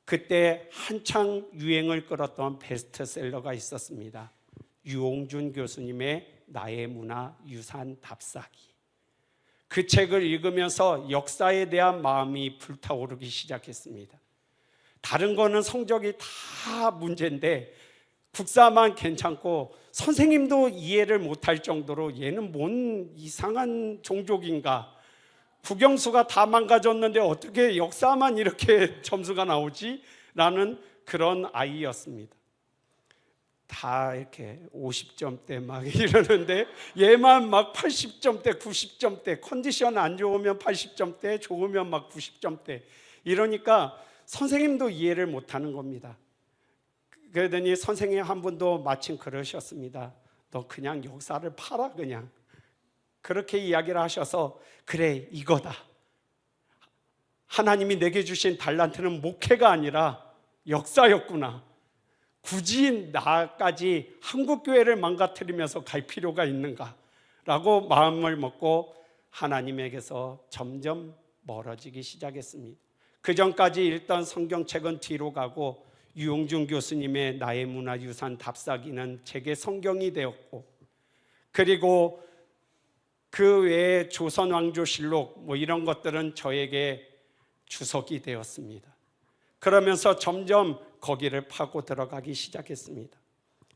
그때 한창 유행을 끌었던 베스트셀러가 있었습니다. 유홍준 교수님의 나의 문화 유산 답사기. 그 책을 읽으면서 역사에 대한 마음이 불타오르기 시작했습니다. 다른 거는 성적이 다 문제인데 국사만 괜찮고 선생님도 이해를 못할 정도로 얘는 뭔 이상한 종족인가, 국영수가 다 망가졌는데 어떻게 역사만 이렇게 점수가 나오지? 라는 그런 아이였습니다. 다 이렇게 50점대 막 이러는데 얘만 막 80점대, 90점대, 컨디션 안 좋으면 80점대, 좋으면 막 90점대 이러니까 선생님도 이해를 못하는 겁니다. 그러더니 선생님 한 분도 마침 그러셨습니다. 너 그냥 역사를 팔아 그냥. 그렇게 이야기를 하셔서 그래 이거다. 하나님이 내게 주신 달란트는 목회가 아니라 역사였구나. 굳이 나까지 한국교회를 망가뜨리면서 갈 필요가 있는가? 라고 마음을 먹고 하나님에게서 점점 멀어지기 시작했습니다. 그 전까지 읽던 성경책은 뒤로 가고 유홍준 교수님의 나의 문화유산 답사기는 제게 성경이 되었고, 그리고 그 외에 조선왕조실록 뭐 이런 것들은 저에게 주석이 되었습니다. 그러면서 점점 거기를 파고 들어가기 시작했습니다.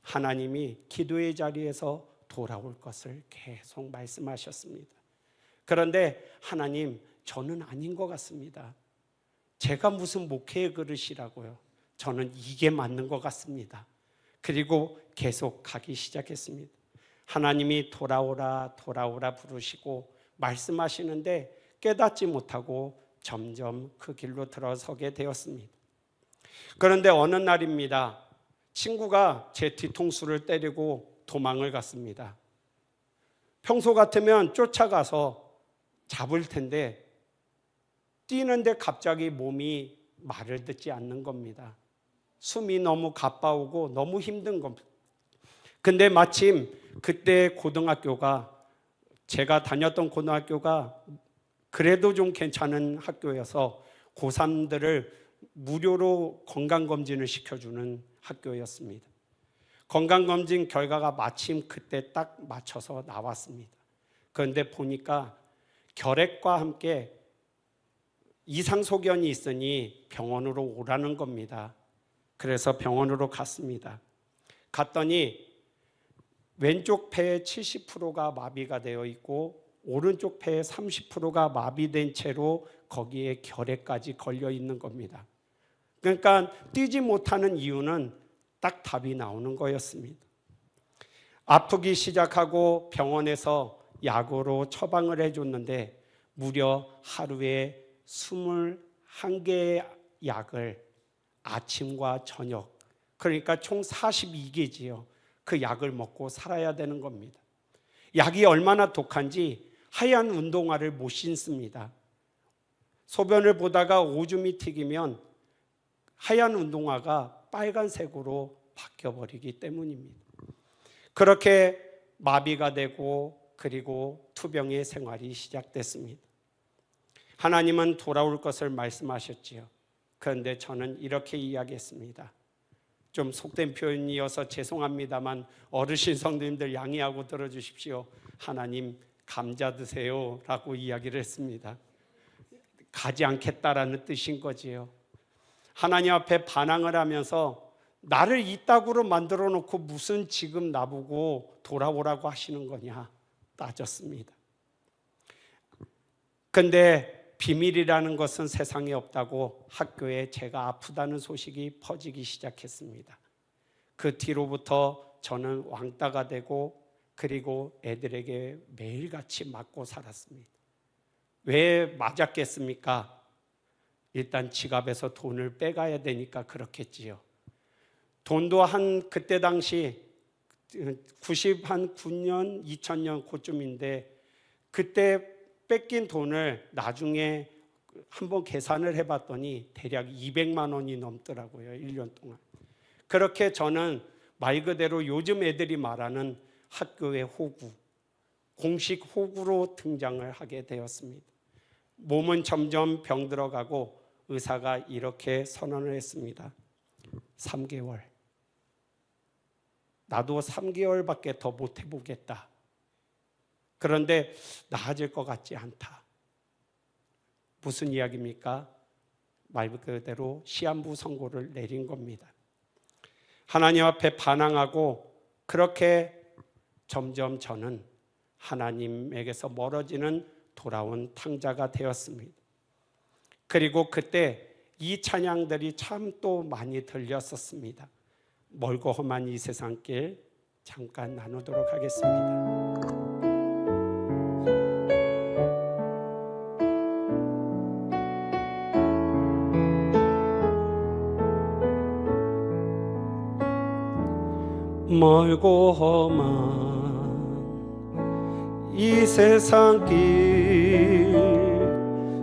하나님이 기도의 자리에서 돌아올 것을 계속 말씀하셨습니다. 그런데 하나님, 저는 아닌 것 같습니다. 제가 무슨 목회의 그릇이라고요. 저는 이게 맞는 것 같습니다. 그리고 계속 가기 시작했습니다. 하나님이 돌아오라 돌아오라 부르시고 말씀하시는데 깨닫지 못하고 점점 그 길로 들어서게 되었습니다. 그런데 어느 날입니다. 친구가 제 뒤통수를 때리고 도망을 갔습니다. 평소 같으면 쫓아가서 잡을 텐데 뛰는데 갑자기 몸이 말을 듣지 않는 겁니다. 숨이 너무 가빠오고 너무 힘든 겁니다. 근데 마침 그때 고등학교가, 제가 다녔던 고등학교가 그래도 좀 괜찮은 학교여서 고3들을 무료로 건강검진을 시켜주는 학교였습니다. 건강검진 결과가 마침 그때 딱 맞춰서 나왔습니다. 그런데 보니까 결핵과 함께 이상소견이 있으니 병원으로 오라는 겁니다. 그래서 병원으로 갔습니다. 갔더니 왼쪽 폐의 70%가 마비가 되어 있고 오른쪽 폐의 30%가 마비된 채로 거기에 결핵까지 걸려 있는 겁니다. 그러니까 뛰지 못하는 이유는 딱 답이 나오는 거였습니다. 아프기 시작하고 병원에서 약으로 처방을 해줬는데 무려 하루에 21개의 약을 아침과 저녁, 그러니까 총 42개지요. 그 약을 먹고 살아야 되는 겁니다. 약이 얼마나 독한지 하얀 운동화를 못 신습니다. 소변을 보다가 오줌이 튀기면 하얀 운동화가 빨간색으로 바뀌어버리기 때문입니다. 그렇게 마비가 되고 그리고 투병의 생활이 시작됐습니다. 하나님은 돌아올 것을 말씀하셨지요. 그런데 저는 이렇게 이야기했습니다. 좀 속된 표현이어서 죄송합니다만 어르신 성도님들 양해하고 들어주십시오. 하나님 감자 드세요 라고 이야기를 했습니다. 가지 않겠다라는 뜻인 거지요. 하나님 앞에 반항을 하면서 나를 이따구로 만들어 놓고 무슨 지금 나보고 돌아오라고 하시는 거냐 따졌습니다. 근데 비밀이라는 것은 세상에 없다고 학교에 제가 아프다는 소식이 퍼지기 시작했습니다. 그 뒤로부터 저는 왕따가 되고 그리고 애들에게 매일같이 맞고 살았습니다. 왜 맞았겠습니까? 일단 지갑에서 돈을 빼가야 되니까 그렇겠지요. 돈도 한 그때 당시 99년, 2000년 그쯤인데 그때 뺏긴 돈을 나중에 한번 계산을 해봤더니 대략 200만 원이 넘더라고요. 1년 동안. 그렇게 저는 말 그대로 요즘 애들이 말하는 학교의 호구, 공식 호구로 등장을 하게 되었습니다. 몸은 점점 병들어가고 의사가 이렇게 선언을 했습니다. 3개월. 나도 3개월밖에 더 못 해보겠다. 그런데 나아질 것 같지 않다. 무슨 이야기입니까? 말 그대로 시한부 선고를 내린 겁니다. 하나님 앞에 반항하고 그렇게 점점 저는 하나님에게서 멀어지는 돌아온 탕자가 되었습니다. 그리고 그때 이 찬양들이 참 또 많이 들렸었습니다. 멀고 험한 이 세상길 잠깐 나누도록 하겠습니다. 멀고 험한 이 세상길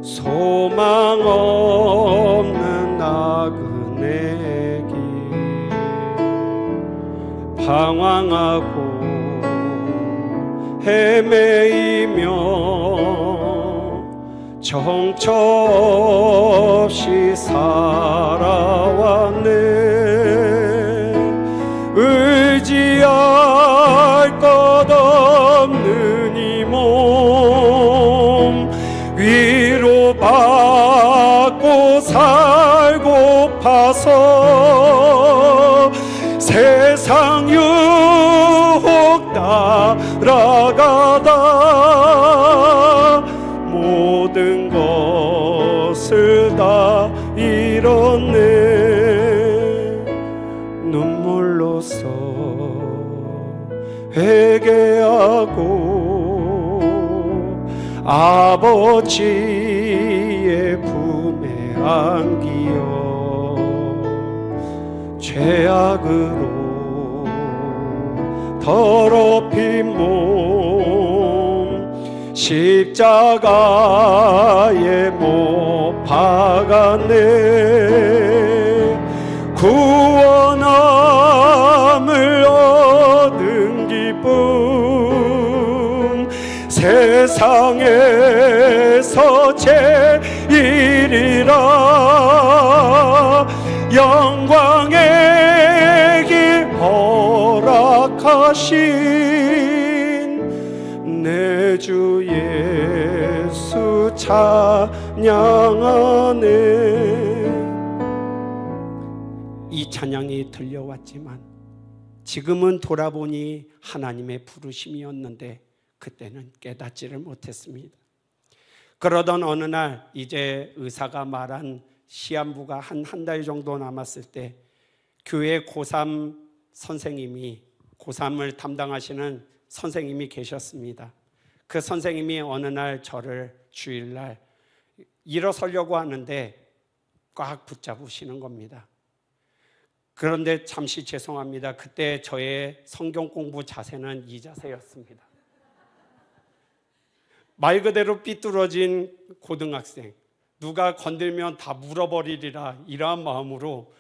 소망 없는 나그네 길 방황하고 헤매이며 정처 없이 살아왔네. 의지할 것 없는 이 몸 위로받고 살고파서 세상 유혹 따라가다 모든 것을 다 잃었네. 눈물로써 회개하고 아버지의 품에 안기어 죄악으로 더럽힌 몸 십자가에 못 박았네. 구원함을 얻은 기쁨 세상에서 제일이라. 영광의 길 허락하신 내 주 예수 찬양하네. 이 찬양이 들려왔지만 지금은 돌아보니 하나님의 부르심이었는데 그때는 깨닫지를 못했습니다. 그러던 어느 날 이제 의사가 말한 시한부가 한 달 정도 남았을 때 교회 고3 선생님이 고3을 담당하시는 선생님이 계셨습니다. 그 선생님이 어느 날 저를 주일날 일어서려고 하는데 꽉 붙잡으시는 겁니다. 그런데 잠시 죄송합니다. 그때 저의 성경 공부 자세는 이 자세였습니다. 말 그대로 삐뚤어진 고등학생, 누가 건들면 다 물어버리리라 이러한 마음으로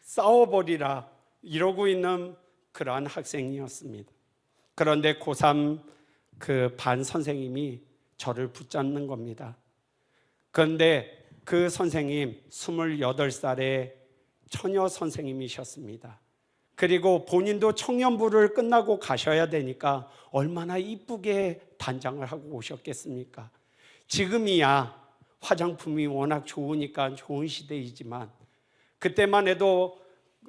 싸워버리라 이러고 있는 그러한 학생이었습니다. 그런데 고3 그 반 선생님이 저를 붙잡는 겁니다. 그런데 그 선생님 28살의 처녀 선생님이셨습니다. 그리고 본인도 청년부를 끝나고 가셔야 되니까 얼마나 이쁘게 단장을 하고 오셨겠습니까? 지금이야 화장품이 워낙 좋으니까 좋은 시대이지만 그때만 해도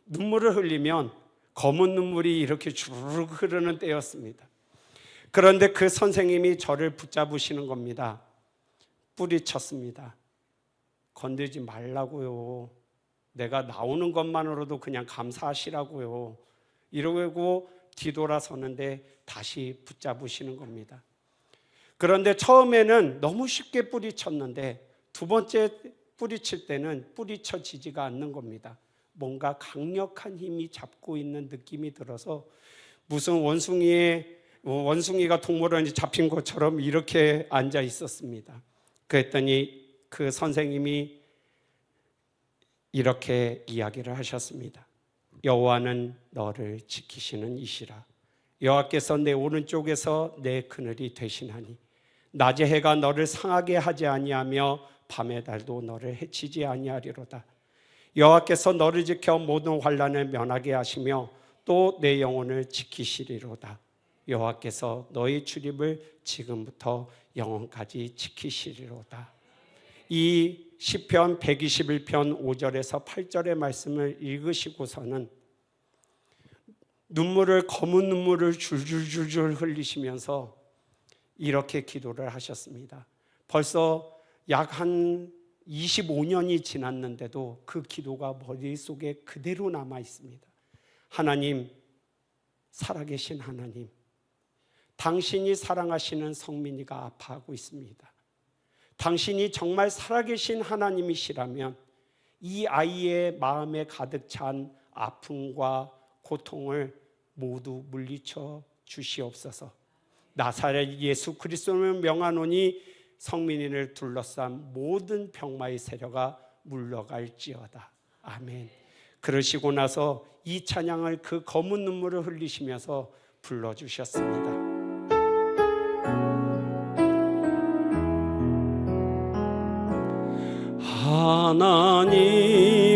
눈물을 흘리면 검은 눈물이 이렇게 주르륵 흐르는 때였습니다. 그런데 그 선생님이 저를 붙잡으시는 겁니다. 뿌리쳤습니다. 건들지 말라고요. 내가 나오는 것만으로도 그냥 감사하시라고요. 이러고 뒤돌아서는데 다시 붙잡으시는 겁니다. 그런데 처음에는 너무 쉽게 뿌리쳤는데 두 번째 뿌리칠 때는 뿌리쳐지지가 않는 겁니다. 뭔가 강력한 힘이 잡고 있는 느낌이 들어서 무슨 원숭이가 동물원에 잡힌 것처럼 이렇게 앉아 있었습니다. 그랬더니 그 선생님이 이렇게 이야기를 하셨습니다. 여호와는 너를 지키시는 이시라. 여호와께서 내 오른쪽에서 내 그늘이 되시나니 낮의 해가 너를 상하게 하지 아니하며 밤의 달도 너를 해치지 아니하리로다. 여호와께서 너를 지켜 모든 환난을 면하게 하시며 또 내 영혼을 지키시리로다. 여호와께서 너의 출입을 지금부터 영원까지 지키시리로다. 이 시편 121편 5절에서 8절의 말씀을 읽으시고서는 검은 눈물을 줄줄줄줄 흘리시면서 이렇게 기도를 하셨습니다. 벌써 약 한 25년이 지났는데도 그 기도가 머릿속에 그대로 남아 있습니다. 하나님, 살아계신 하나님, 당신이 사랑하시는 성민이가 아파하고 있습니다. 당신이 정말 살아계신 하나님이시라면 이 아이의 마음에 가득 찬 아픔과 고통을 모두 물리쳐 주시옵소서. 나사렛 예수 그리스도를 명하노니 성민이를 둘러싼 모든 병마의 세력이 물러갈지어다. 아멘. 그러시고 나서 이 찬양을 그 검은 눈물을 흘리시면서 불러주셨습니다.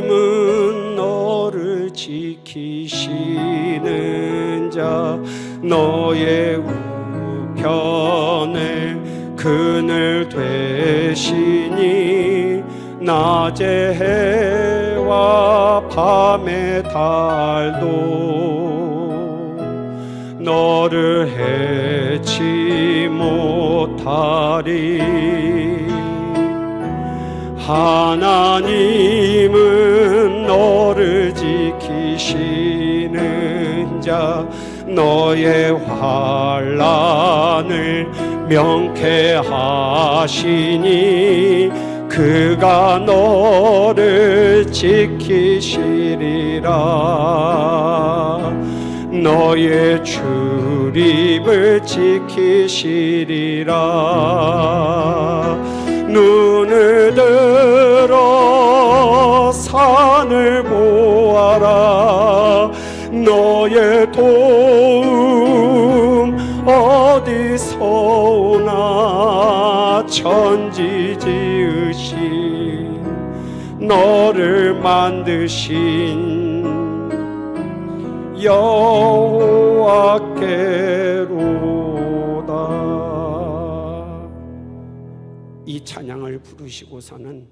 하나님은 너를 지키시는 자, 너의 우편에 그늘 되시니 낮의 해와 밤의 달도 너를 해치 못하리. 하나님은 너를 지키시는 자, 너의 환난을 명쾌하시니 그가 너를 지키시리라. 너의 출입을 지키시리라. 눈을 들어 산을 보아라. 너의 도움 어디서 오나. 천지 지으신 너를 만드신 여호와께로다. 이 찬양을 부르시고서는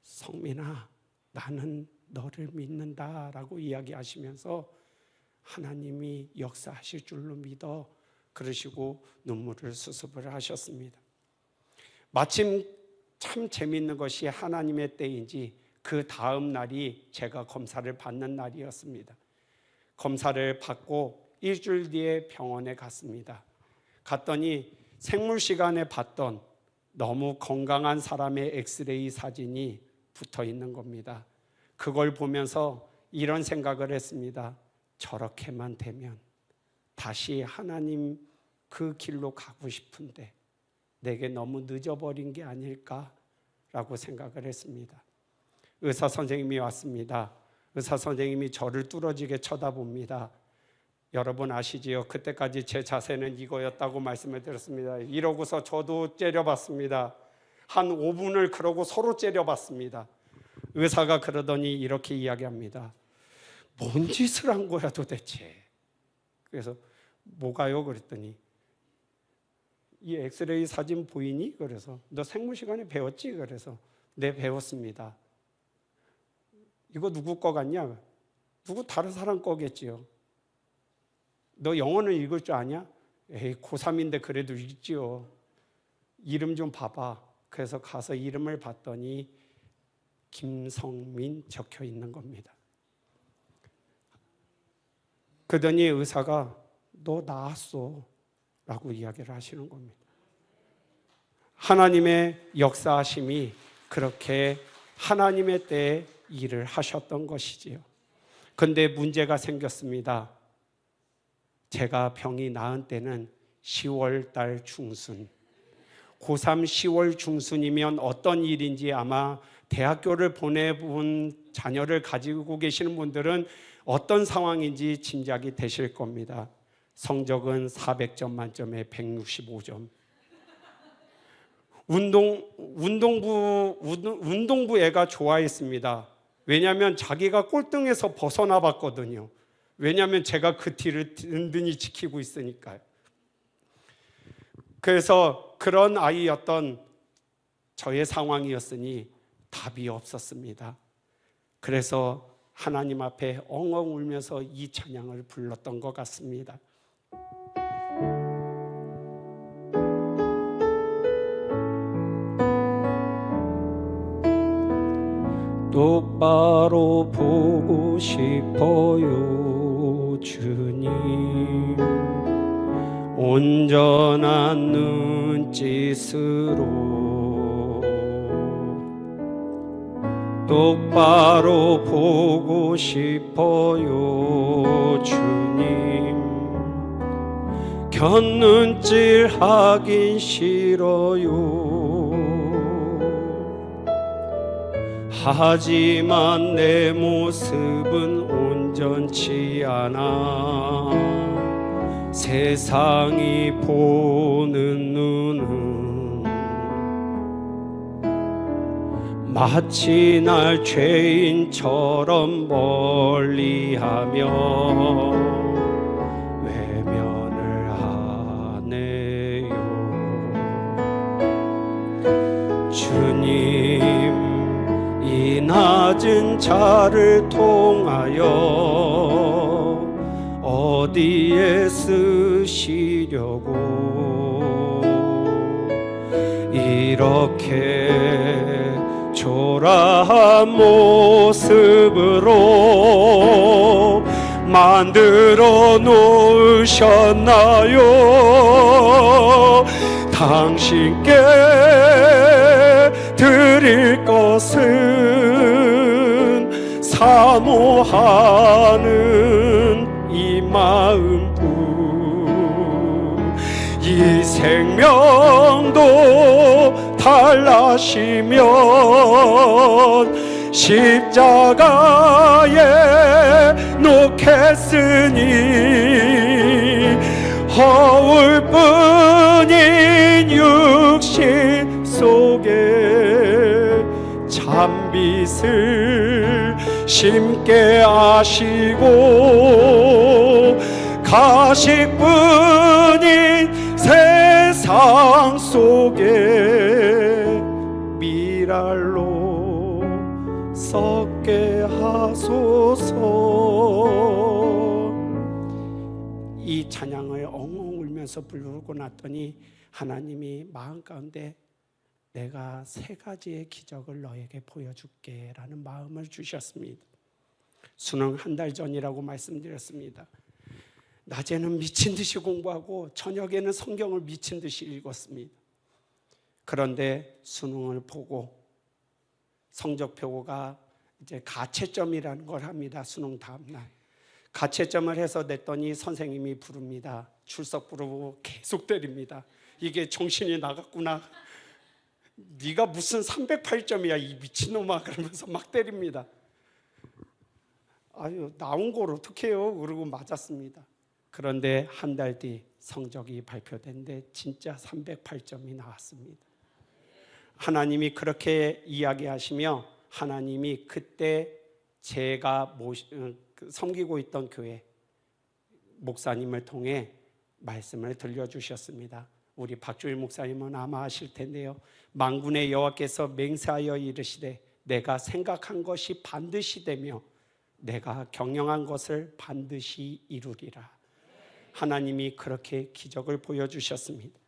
성민아, 나는 너를 믿는다 라고 이야기하시면서 하나님이 역사하실 줄로 믿어 그러시고 눈물을 수습을 하셨습니다. 마침 참 재미있는 것이 하나님의 때인지 그 다음 날이 제가 검사를 받는 날이었습니다. 검사를 받고 일주일 뒤에 병원에 갔습니다. 갔더니 생물 시간에 봤던 너무 건강한 사람의 엑스레이 사진이 붙어 있는 겁니다. 그걸 보면서 이런 생각을 했습니다. 저렇게만 되면 다시 하나님 그 길로 가고 싶은데 내게 너무 늦어버린 게 아닐까라고 생각을 했습니다. 의사 선생님이 왔습니다. 의사 선생님이 저를 뚫어지게 쳐다봅니다. 여러분 아시지요? 그때까지 제 자세는 이거였다고 말씀을 드렸습니다. 이러고서 저도 째려봤습니다. 한 5분을 그러고 서로 째려봤습니다. 의사가 그러더니 이렇게 이야기합니다. 뭔 짓을 한 거야 도대체? 그래서 뭐가요? 그랬더니 이 엑스레이 사진 보이니? 그래서 너 생물 시간에 배웠지? 그래서 네, 배웠습니다. 이거 누구 거 같냐? 누구 다른 사람 거겠지요. 너 영어는 읽을 줄 아냐? 에이, 고3인데 그래도 읽지요. 이름 좀 봐봐. 그래서 가서 이름을 봤더니 김성민 적혀 있는 겁니다. 그러더니 의사가 너 나았어 라고 이야기를 하시는 겁니다. 하나님의 역사하심이 그렇게 하나님의 때에 일을 하셨던 것이지요. 근데 문제가 생겼습니다. 제가 병이 나은 때는 10월 달 중순, 고3 10월 중순이면 어떤 일인지 아마 대학교를 보내본 자녀를 가지고 계시는 분들은 어떤 상황인지 짐작이 되실 겁니다. 성적은 400점 만점에 165점. 운동부 애가 좋아했습니다. 왜냐하면 자기가 꼴등에서 벗어나 봤거든요. 왜냐하면 제가 그 뒤를 든든히 지키고 있으니까요. 그래서 그런 아이였던 저의 상황이었으니 답이 없었습니다. 그래서 하나님 앞에 엉엉 울면서 이 찬양을 불렀던 것 같습니다. 똑바로 보고 싶어요, 주님. 온전한 눈짓으로 똑바로 보고 싶어요, 주님. 곁눈질 하긴 싫어요. 하지만 내 모습은 온전치 않아. 세상이 보는 눈은 마치 날 죄인처럼 멀리하며 외면을 하네요. 주님, 이 낮은 자를 통하여 어디에 쓰시려고 이렇게 초라한 모습으로 만들어 놓으셨나요? 당신께 드릴 것은 사모하는 이 마음뿐. 이 생명도 달라시면 십자가에 놓겠으니 허울 뿐인 육신 속에 찬빛을 심게 하시고 가식뿐인 세상 속에 미랄로 썩게 하소서. 이 찬양을 엉엉 울면서 부르고 났더니 하나님이 마음 가운데 내가 세 가지의 기적을 너에게 보여줄게 라는 마음을 주셨습니다. 수능 한 달 전이라고 말씀드렸습니다. 낮에는 미친 듯이 공부하고 저녁에는 성경을 미친 듯이 읽었습니다. 그런데 수능을 보고 성적표가 이제 가채점이라는 걸 합니다. 수능 다음날 가채점을 해서 냈더니 선생님이 부릅니다. 출석 부르고 계속 때립니다. 이게 정신이 나갔구나. 네가 무슨 308점이야 이 미친놈아, 그러면서 막 때립니다. 아유, 나온 걸 어떻게 해요? 그러고 맞았습니다. 그런데 한 달 뒤 성적이 발표됐는데 진짜 308점이 나왔습니다. 하나님이 그렇게 이야기하시며 하나님이 그때 제가 섬기고 있던 교회 목사님을 통해 말씀을 들려주셨습니다. 우리 박주일 목사님은 아마 아실 텐데요. 만군의 여호와께서 맹세하여 이르시되 내가 생각한 것이 반드시 되며 내가 경영한 것을 반드시 이루리라. 하나님이 그렇게 기적을 보여주셨습니다.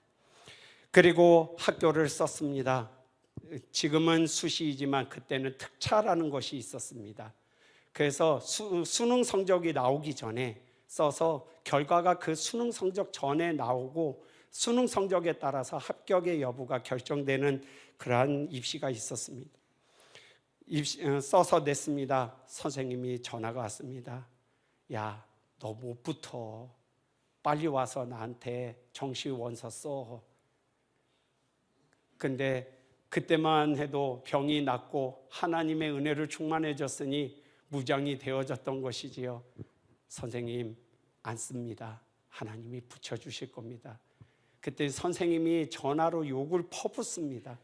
그리고 학교를 썼습니다. 지금은 수시이지만 그때는 특차라는 것이 있었습니다. 그래서 수능 성적이 나오기 전에 써서 결과가 그 수능 성적 전에 나오고 수능 성적에 따라서 합격의 여부가 결정되는 그러한 입시가 있었습니다. 써서 냈습니다. 선생님이 전화가 왔습니다. 야, 너 못 붙어. 빨리 와서 나한테 정시 원서 써. 근데 그때만 해도 병이 낫고 하나님의 은혜를 충만해졌으니 무장이 되어졌던 것이지요. 선생님, 안 씁니다. 하나님이 붙여주실 겁니다. 그때 선생님이 전화로 욕을 퍼붓습니다.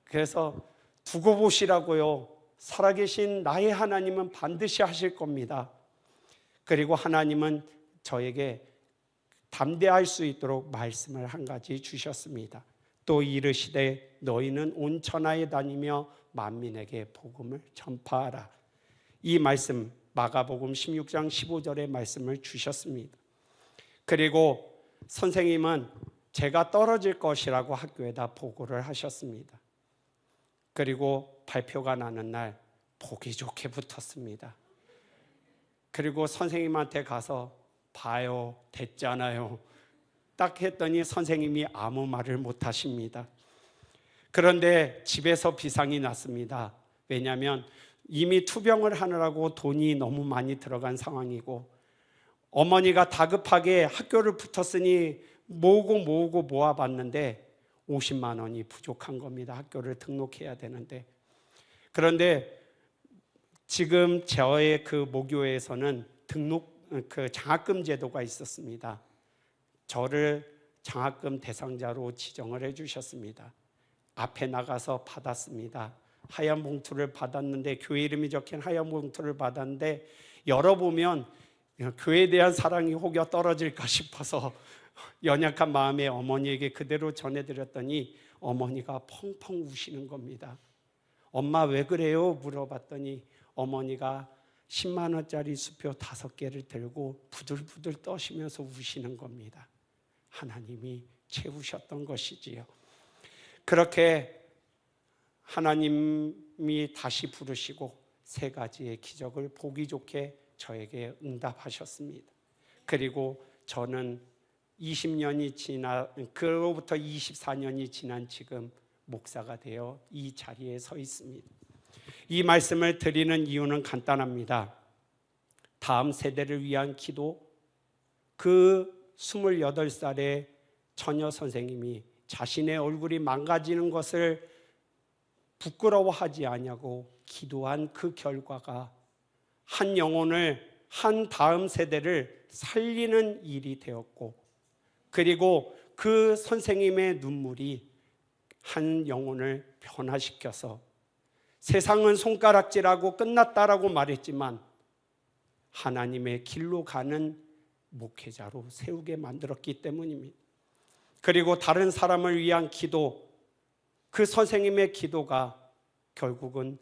그래서 두고 보시라고요. 살아계신 나의 하나님은 반드시 하실 겁니다. 그리고 하나님은 저에게 담대할 수 있도록 말씀을 한 가지 주셨습니다. 또 이르시되 너희는 온 천하에 다니며 만민에게 복음을 전파하라. 이 말씀 마가복음 16장 15절의 말씀을 주셨습니다. 그리고 선생님은 제가 떨어질 것이라고 학교에다 보고를 하셨습니다. 그리고 발표가 나는 날 보기 좋게 붙었습니다. 그리고 선생님한테 가서 봐요, 됐잖아요. 딱 했더니 선생님이 아무 말을 못 하십니다. 그런데 집에서 비상이 났습니다. 왜냐하면 이미 투병을 하느라고 돈이 너무 많이 들어간 상황이고 어머니가 다급하게 학교를 붙었으니 모으고 모아봤는데 50만 원이 부족한 겁니다. 학교를 등록해야 되는데. 그런데 지금 저의 그 모교에서는 장학금 제도가 있었습니다. 저를 장학금 대상자로 지정을 해주셨습니다. 앞에 나가서 받았습니다. 하얀 봉투를 받았는데, 교회 이름이 적힌 하얀 봉투를 받았는데 열어보면 교회에 대한 사랑이 혹여 떨어질까 싶어서 연약한 마음에 어머니에게 그대로 전해드렸더니 어머니가 펑펑 우시는 겁니다. 엄마 왜 그래요? 물어봤더니 어머니가 10만 원짜리 수표 5개를 들고 부들부들 떠시면서 우시는 겁니다. 하나님이 채우셨던 것이지요. 그렇게 하나님이 다시 부르시고 3가지의 기적을 보기 좋게 저에게 응답하셨습니다. 그리고 저는 20년이 그로부터 24년이 지난 지금 목사가 되어 이 자리에 서 있습니다. 이 말씀을 드리는 이유는 간단합니다. 다음 세대를 위한 기도, 그 28살의 처녀 선생님이 자신의 얼굴이 망가지는 것을 부끄러워하지 아니하고 기도한 그 결과가 한 영혼을, 한 다음 세대를 살리는 일이 되었고, 그리고 그 선생님의 눈물이 한 영혼을 변화시켜서 세상은 손가락질하고 끝났다라고 말했지만 하나님의 길로 가는 목회자로 세우게 만들었기 때문입니다. 그리고 다른 사람을 위한 기도, 그 선생님의 기도가 결국은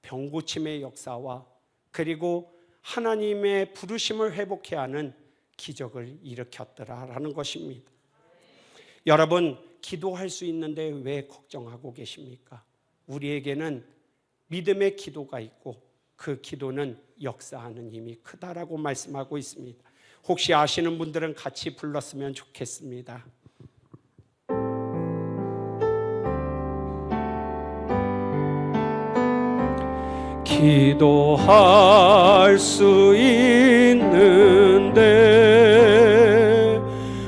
병고침의 역사와 그리고 하나님의 부르심을 회복해 하는 기적을 일으켰더라라는 것입니다. 여러분, 기도할 수 있는데 왜 걱정하고 계십니까? 우리에게는 믿음의 기도가 있고 그 기도는 역사하는 힘이 크다라고 말씀하고 있습니다. 혹시 아시는 분들은 같이 불렀으면 좋겠습니다. 기도할 수 있는데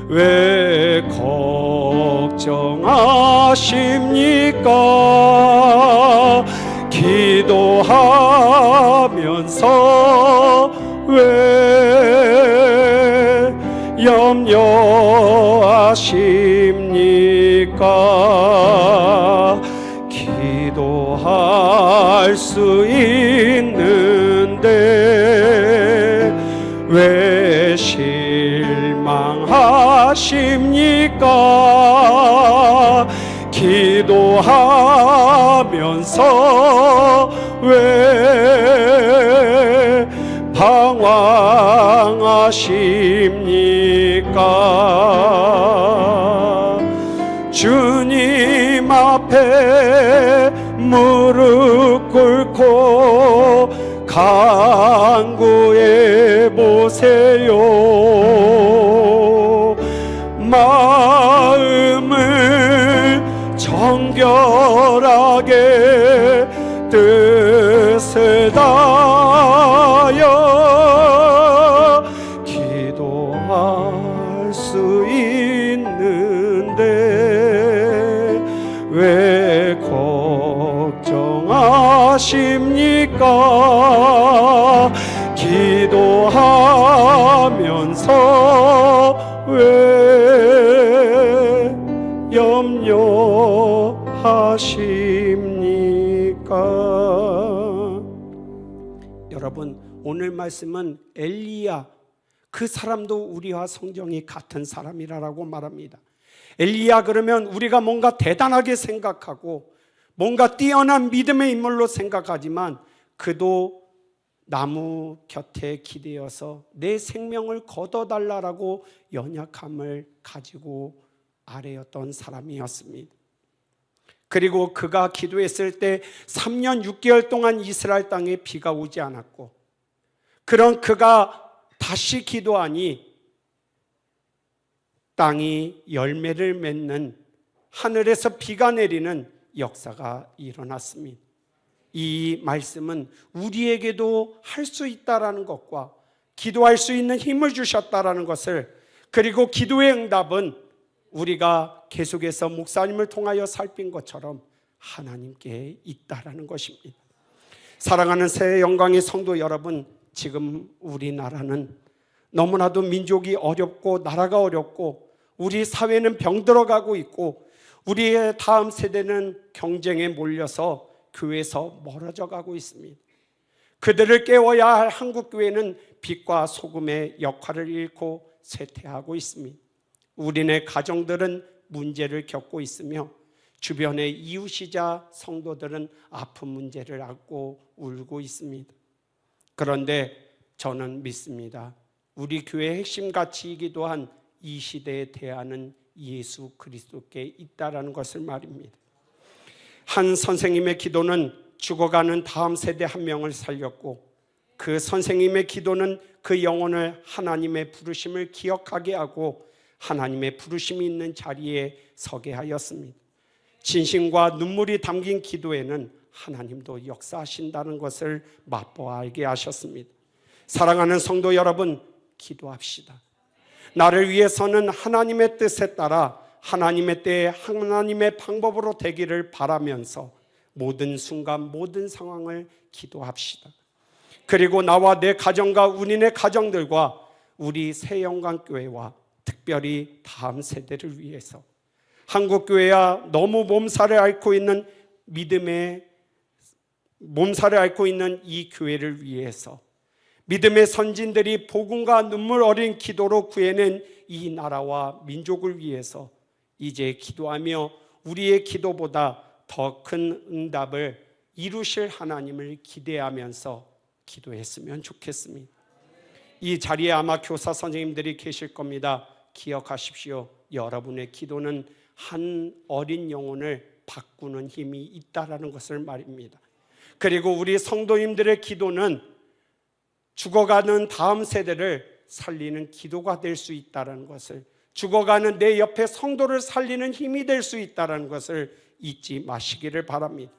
왜 걱정하십니까? 기도하면서 왜 염려하십니까? 기도할 수 있는데 왜 실망하십니까? 기도하면서 왜 방황하십니까? 주님 앞에 무릎 꿇고 간구해 보세요. 마음을 정결하게 왜 걱정하십니까? 기도하면서 왜 염려하십니까? 여러분, 오늘 말씀은 엘리야, 그 사람도 우리와 성정이 같은 사람이라고 말합니다. 엘리야 그러면 우리가 뭔가 대단하게 생각하고 뭔가 뛰어난 믿음의 인물로 생각하지만 그도 나무 곁에 기대어서 내 생명을 거둬달라고 연약함을 가지고 아뢰었던 사람이었습니다. 그리고 그가 기도했을 때 3년 6개월 동안 이스라엘 땅에 비가 오지 않았고, 그런 그가 다시 기도하니 땅이 열매를 맺는, 하늘에서 비가 내리는 역사가 일어났습니다. 이 말씀은 우리에게도 할 수 있다라는 것과 기도할 수 있는 힘을 주셨다라는 것을, 그리고 기도의 응답은 우리가 계속해서 목사님을 통하여 살핀 것처럼 하나님께 있다라는 것입니다. 사랑하는 새 영광의 성도 여러분, 지금 우리나라는 너무나도 민족이 어렵고 나라가 어렵고 우리 사회는 병들어가고 있고 우리의 다음 세대는 경쟁에 몰려서 교회에서 멀어져 가고 있습니다. 그들을 깨워야 할 한국교회는 빛과 소금의 역할을 잃고 쇠퇴하고 있습니다. 우리네 가정들은 문제를 겪고 있으며 주변의 이웃이자 성도들은 아픈 문제를 안고 울고 있습니다. 그런데 저는 믿습니다. 우리 교회의 핵심 가치이기도 한 이 시대의 대안은 예수 그리스도께 있다라는 것을 말입니다. 한 선생님의 기도는 죽어가는 다음 세대 한 명을 살렸고, 그 선생님의 기도는 그 영혼을 하나님의 부르심을 기억하게 하고 하나님의 부르심이 있는 자리에 서게 하였습니다. 진심과 눈물이 담긴 기도에는 하나님도 역사하신다는 것을 맛보아 알게 하셨습니다. 사랑하는 성도 여러분, 기도합시다. 나를 위해서는 하나님의 뜻에 따라 하나님의 때에 하나님의 방법으로 되기를 바라면서 모든 순간 모든 상황을 기도합시다. 그리고 나와 내 가정과 우리네 가정들과 우리 새영광교회와 특별히 다음 세대를 위해서, 한국교회야 너무 몸살을 앓고 있는 믿음의 몸살을 앓고 있는 이 교회를 위해서, 믿음의 선진들이 복음과 눈물 어린 기도로 구해낸 이 나라와 민족을 위해서 이제 기도하며 우리의 기도보다 더 큰 응답을 이루실 하나님을 기대하면서 기도했으면 좋겠습니다. 이 자리에 아마 교사 선생님들이 계실 겁니다. 기억하십시오. 여러분의 기도는 한 어린 영혼을 바꾸는 힘이 있다라는 것을 말입니다. 그리고 우리 성도님들의 기도는 죽어가는 다음 세대를 살리는 기도가 될 수 있다는 것을, 죽어가는 내 옆에 성도를 살리는 힘이 될 수 있다는 것을 잊지 마시기를 바랍니다.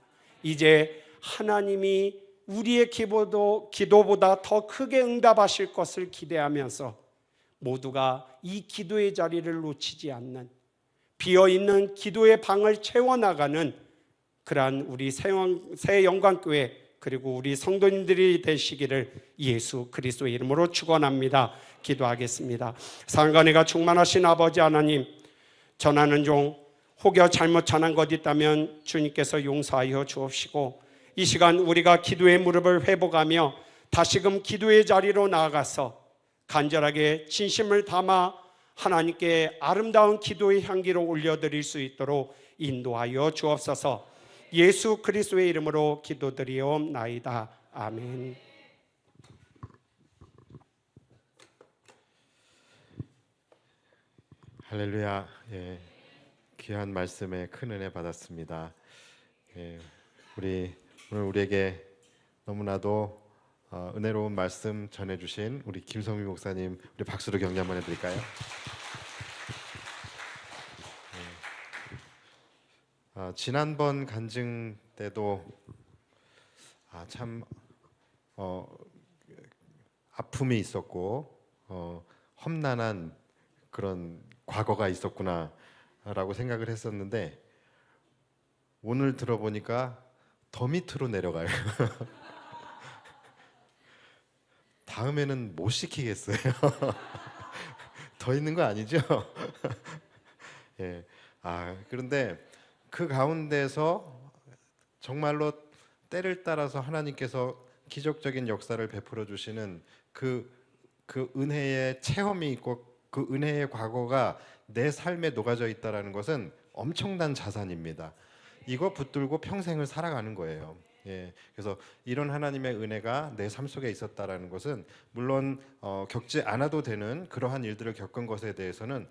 이제 하나님이 우리의 기도보다 더 크게 응답하실 것을 기대하면서 모두가 이 기도의 자리를 놓치지 않는, 비어있는 기도의 방을 채워나가는 그러한 우리 새영광교회 그리고 우리 성도님들이 되시기를 예수 그리스도의 이름으로 축원합니다. 기도하겠습니다. 상간에가 충만하신 아버지 하나님, 전하는 종 혹여 잘못 전한 것 있다면 주님께서 용서하여 주옵시고, 이 시간 우리가 기도의 무릎을 회복하며 다시금 기도의 자리로 나아가서 간절하게 진심을 담아 하나님께 아름다운 기도의 향기로 올려드릴 수 있도록 인도하여 주옵소서. 예수 그리스도의 이름으로 기도드리옵나이다. 아멘. 할렐루야. 예, 귀한 말씀에 큰 은혜 받았습니다. 예, 오늘 우리에게 너무나도 은혜로운 말씀 전해주신 우리 김성미 목사님, 우리 박수로 격려 한번 해드릴까요? 지난번 간증 때도 참 아픔이 있었고 험난한 그런 과거가 있었구나 라고 생각을 했었는데 오늘 들어보니까 더 밑으로 내려가요. 다음에는 못 시키겠어요. 더 있는 거 아니죠? 예. 그런데 그 가운데서 정말로 때를 따라서 하나님께서 기적적인 역사를 베풀어 주시는 그 은혜의 체험이 있고 그 은혜의 과거가 내 삶에 녹아져 있다라는 것은 엄청난 자산입니다. 이거 붙들고 평생을 살아가는 거예요. 예, 그래서 이런 하나님의 은혜가 내 삶 속에 있었다라는 것은 물론 겪지 않아도 되는 그러한 일들을 겪은 것에 대해서는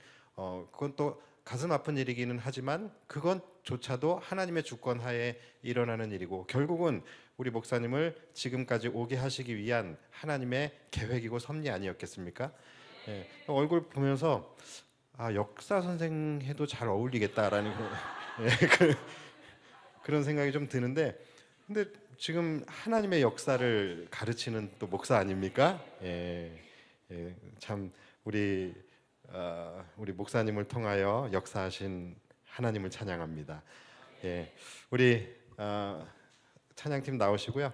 그건 또 가슴 아픈 일이기는 하지만 그것조차도 하나님의 주권 하에 일어나는 일이고 결국은 우리 목사님을 지금까지 오게 하시기 위한 하나님의 계획이고 섭리 아니었겠습니까? 예, 얼굴 보면서 역사 선생 해도 잘 어울리겠다라는 그런 생각이 좀 드는데 근데 지금 하나님의 역사를 가르치는 또 목사 아닙니까? 참 우리 목사님을 통하여 역사하신 하나님을 찬양합니다. 우리 찬양팀 나오시고요.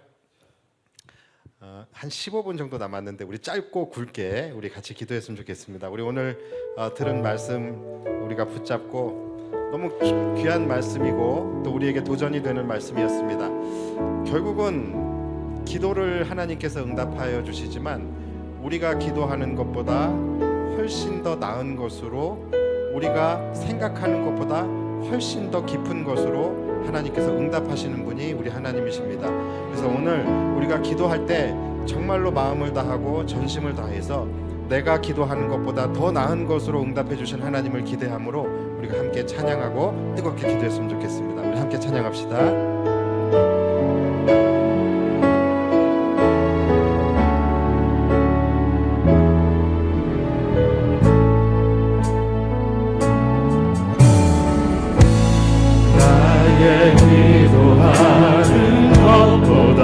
한 15분 정도 남았는데 우리 짧고 굵게 우리 같이 기도했으면 좋겠습니다. 우리 오늘 들은 말씀 우리가 붙잡고 너무 귀한 말씀이고 또 우리에게 도전이 되는 말씀이었습니다. 결국은 기도를 하나님께서 응답하여 주시지만 우리가 기도하는 것보다 훨씬 더 나은 것으로 우리가 생각하는 것보다 훨씬 더 깊은 것으로 하나님께서 응답하시는 분이 우리 하나님이십니다. 그래서 오늘 우리가 기도할 때 정말로 마음을 다하고 전심을 다해서 내가 기도하는 것보다 더 나은 것으로 응답해 주신 하나님을 기대함으로 우리가 함께 찬양하고 뜨겁게 기도했으면 좋겠습니다. 우리 함께 찬양합시다. 기도하는 것보다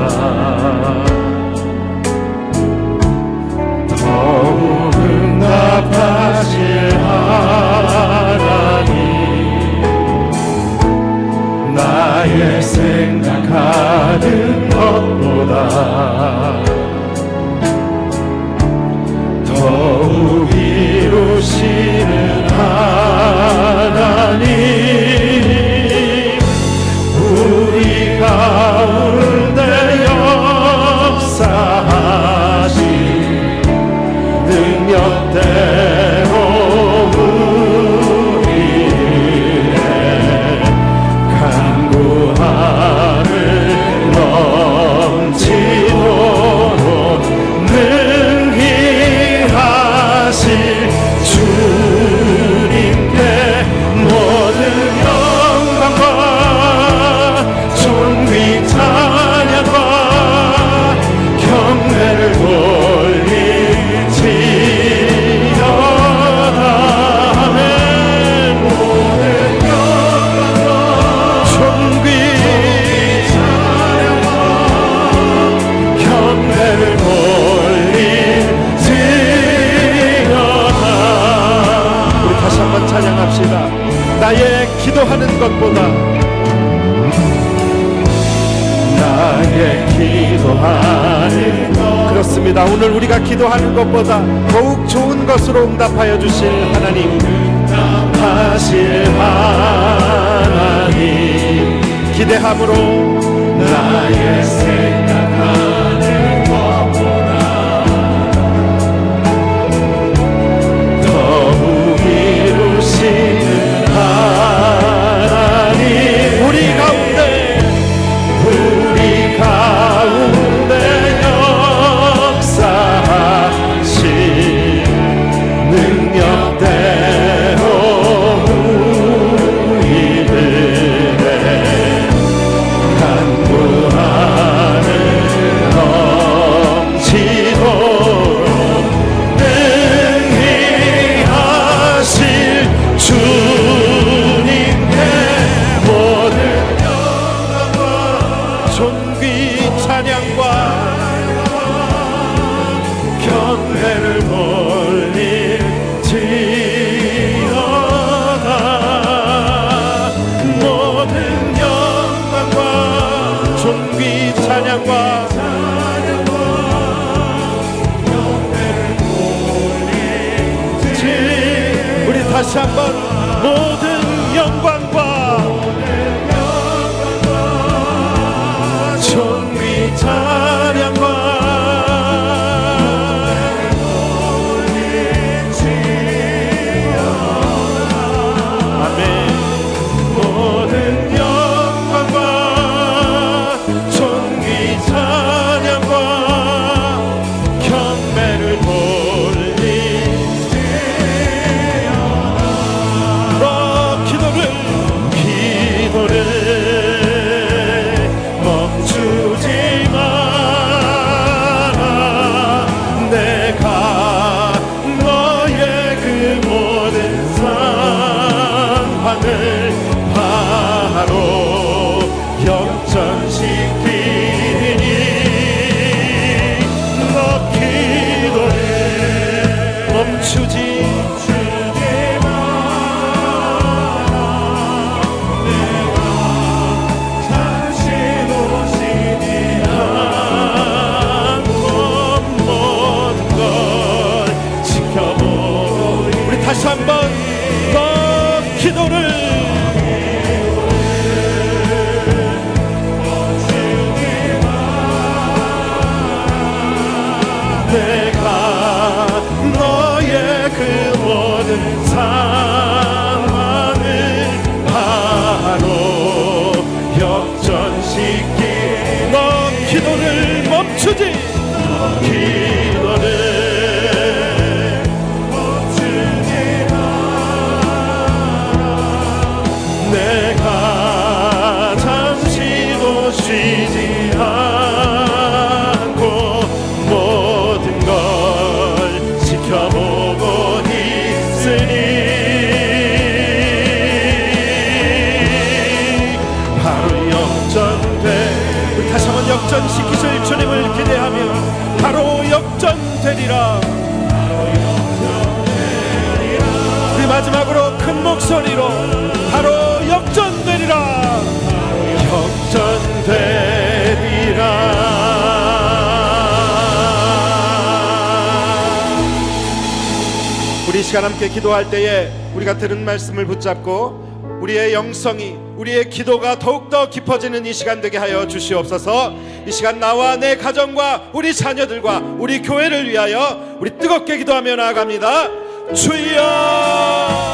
더욱 응답하실 하나님 나의 생각하는 것보다 더욱 이루시는 하나님 우리 가운데 역사하시 능력대로 우리의 간구함을 넘치도록 능히 하실 주님께 모든 영광과 존귀 찬양과 경배를 돌리지어다 아멘 모든 영광과 존귀 찬양과 경배를 돌리지어다 우리 다시 한번 찬양합시다. 나의 기도하는 것보다 나의 기도하는 것 그렇습니다. 오늘 우리가 기도하는 것보다 더욱 좋은 것으로 응답하여 주실 하나님 응답하실 하나님 기대함으로 나의 생각하는 것보다 더욱 이루시는 하나님 우리 가운데 역사하신 능력대로 우리들의 간구하는 다시 한번 모든 영광과 존귀 찬양과 모든 영광과 존귀 찬양과 경배를 돌리시오나. 기도를 멈추지 마라. 내가 너의 그 모든 상황을 바로 역전시키니 너 기도를 멈추지 마라. 내가 잠시도 쉬지 않고 모든 걸 지켜보리. 우리 다시 한번 너 기도를 내가 너의 그 모든 상황을 바로 역전시키. 너 기도를 멈추지. 기도를 멈추지 마라. 내가 잠시도 쉬지 않고 모든 걸 지켜보고 있으니 바로 역전돼. 우리 다시 한번 역전시키실 주님을 기대하며 바로 역전되리라. 우리 마지막으로 큰 목소리로 바로 역전되리라. 역전되리라. 우리 이 시간 함께 기도할 때에 우리가 들은 말씀을 붙잡고 우리의 영성이, 우리의 기도가 더욱더 깊어지는 이 시간 되게 하여 주시옵소서. 이 시간 나와 내 가정과 우리 자녀들과 우리 교회를 위하여 우리 뜨겁게 기도하며 나아갑니다. 주여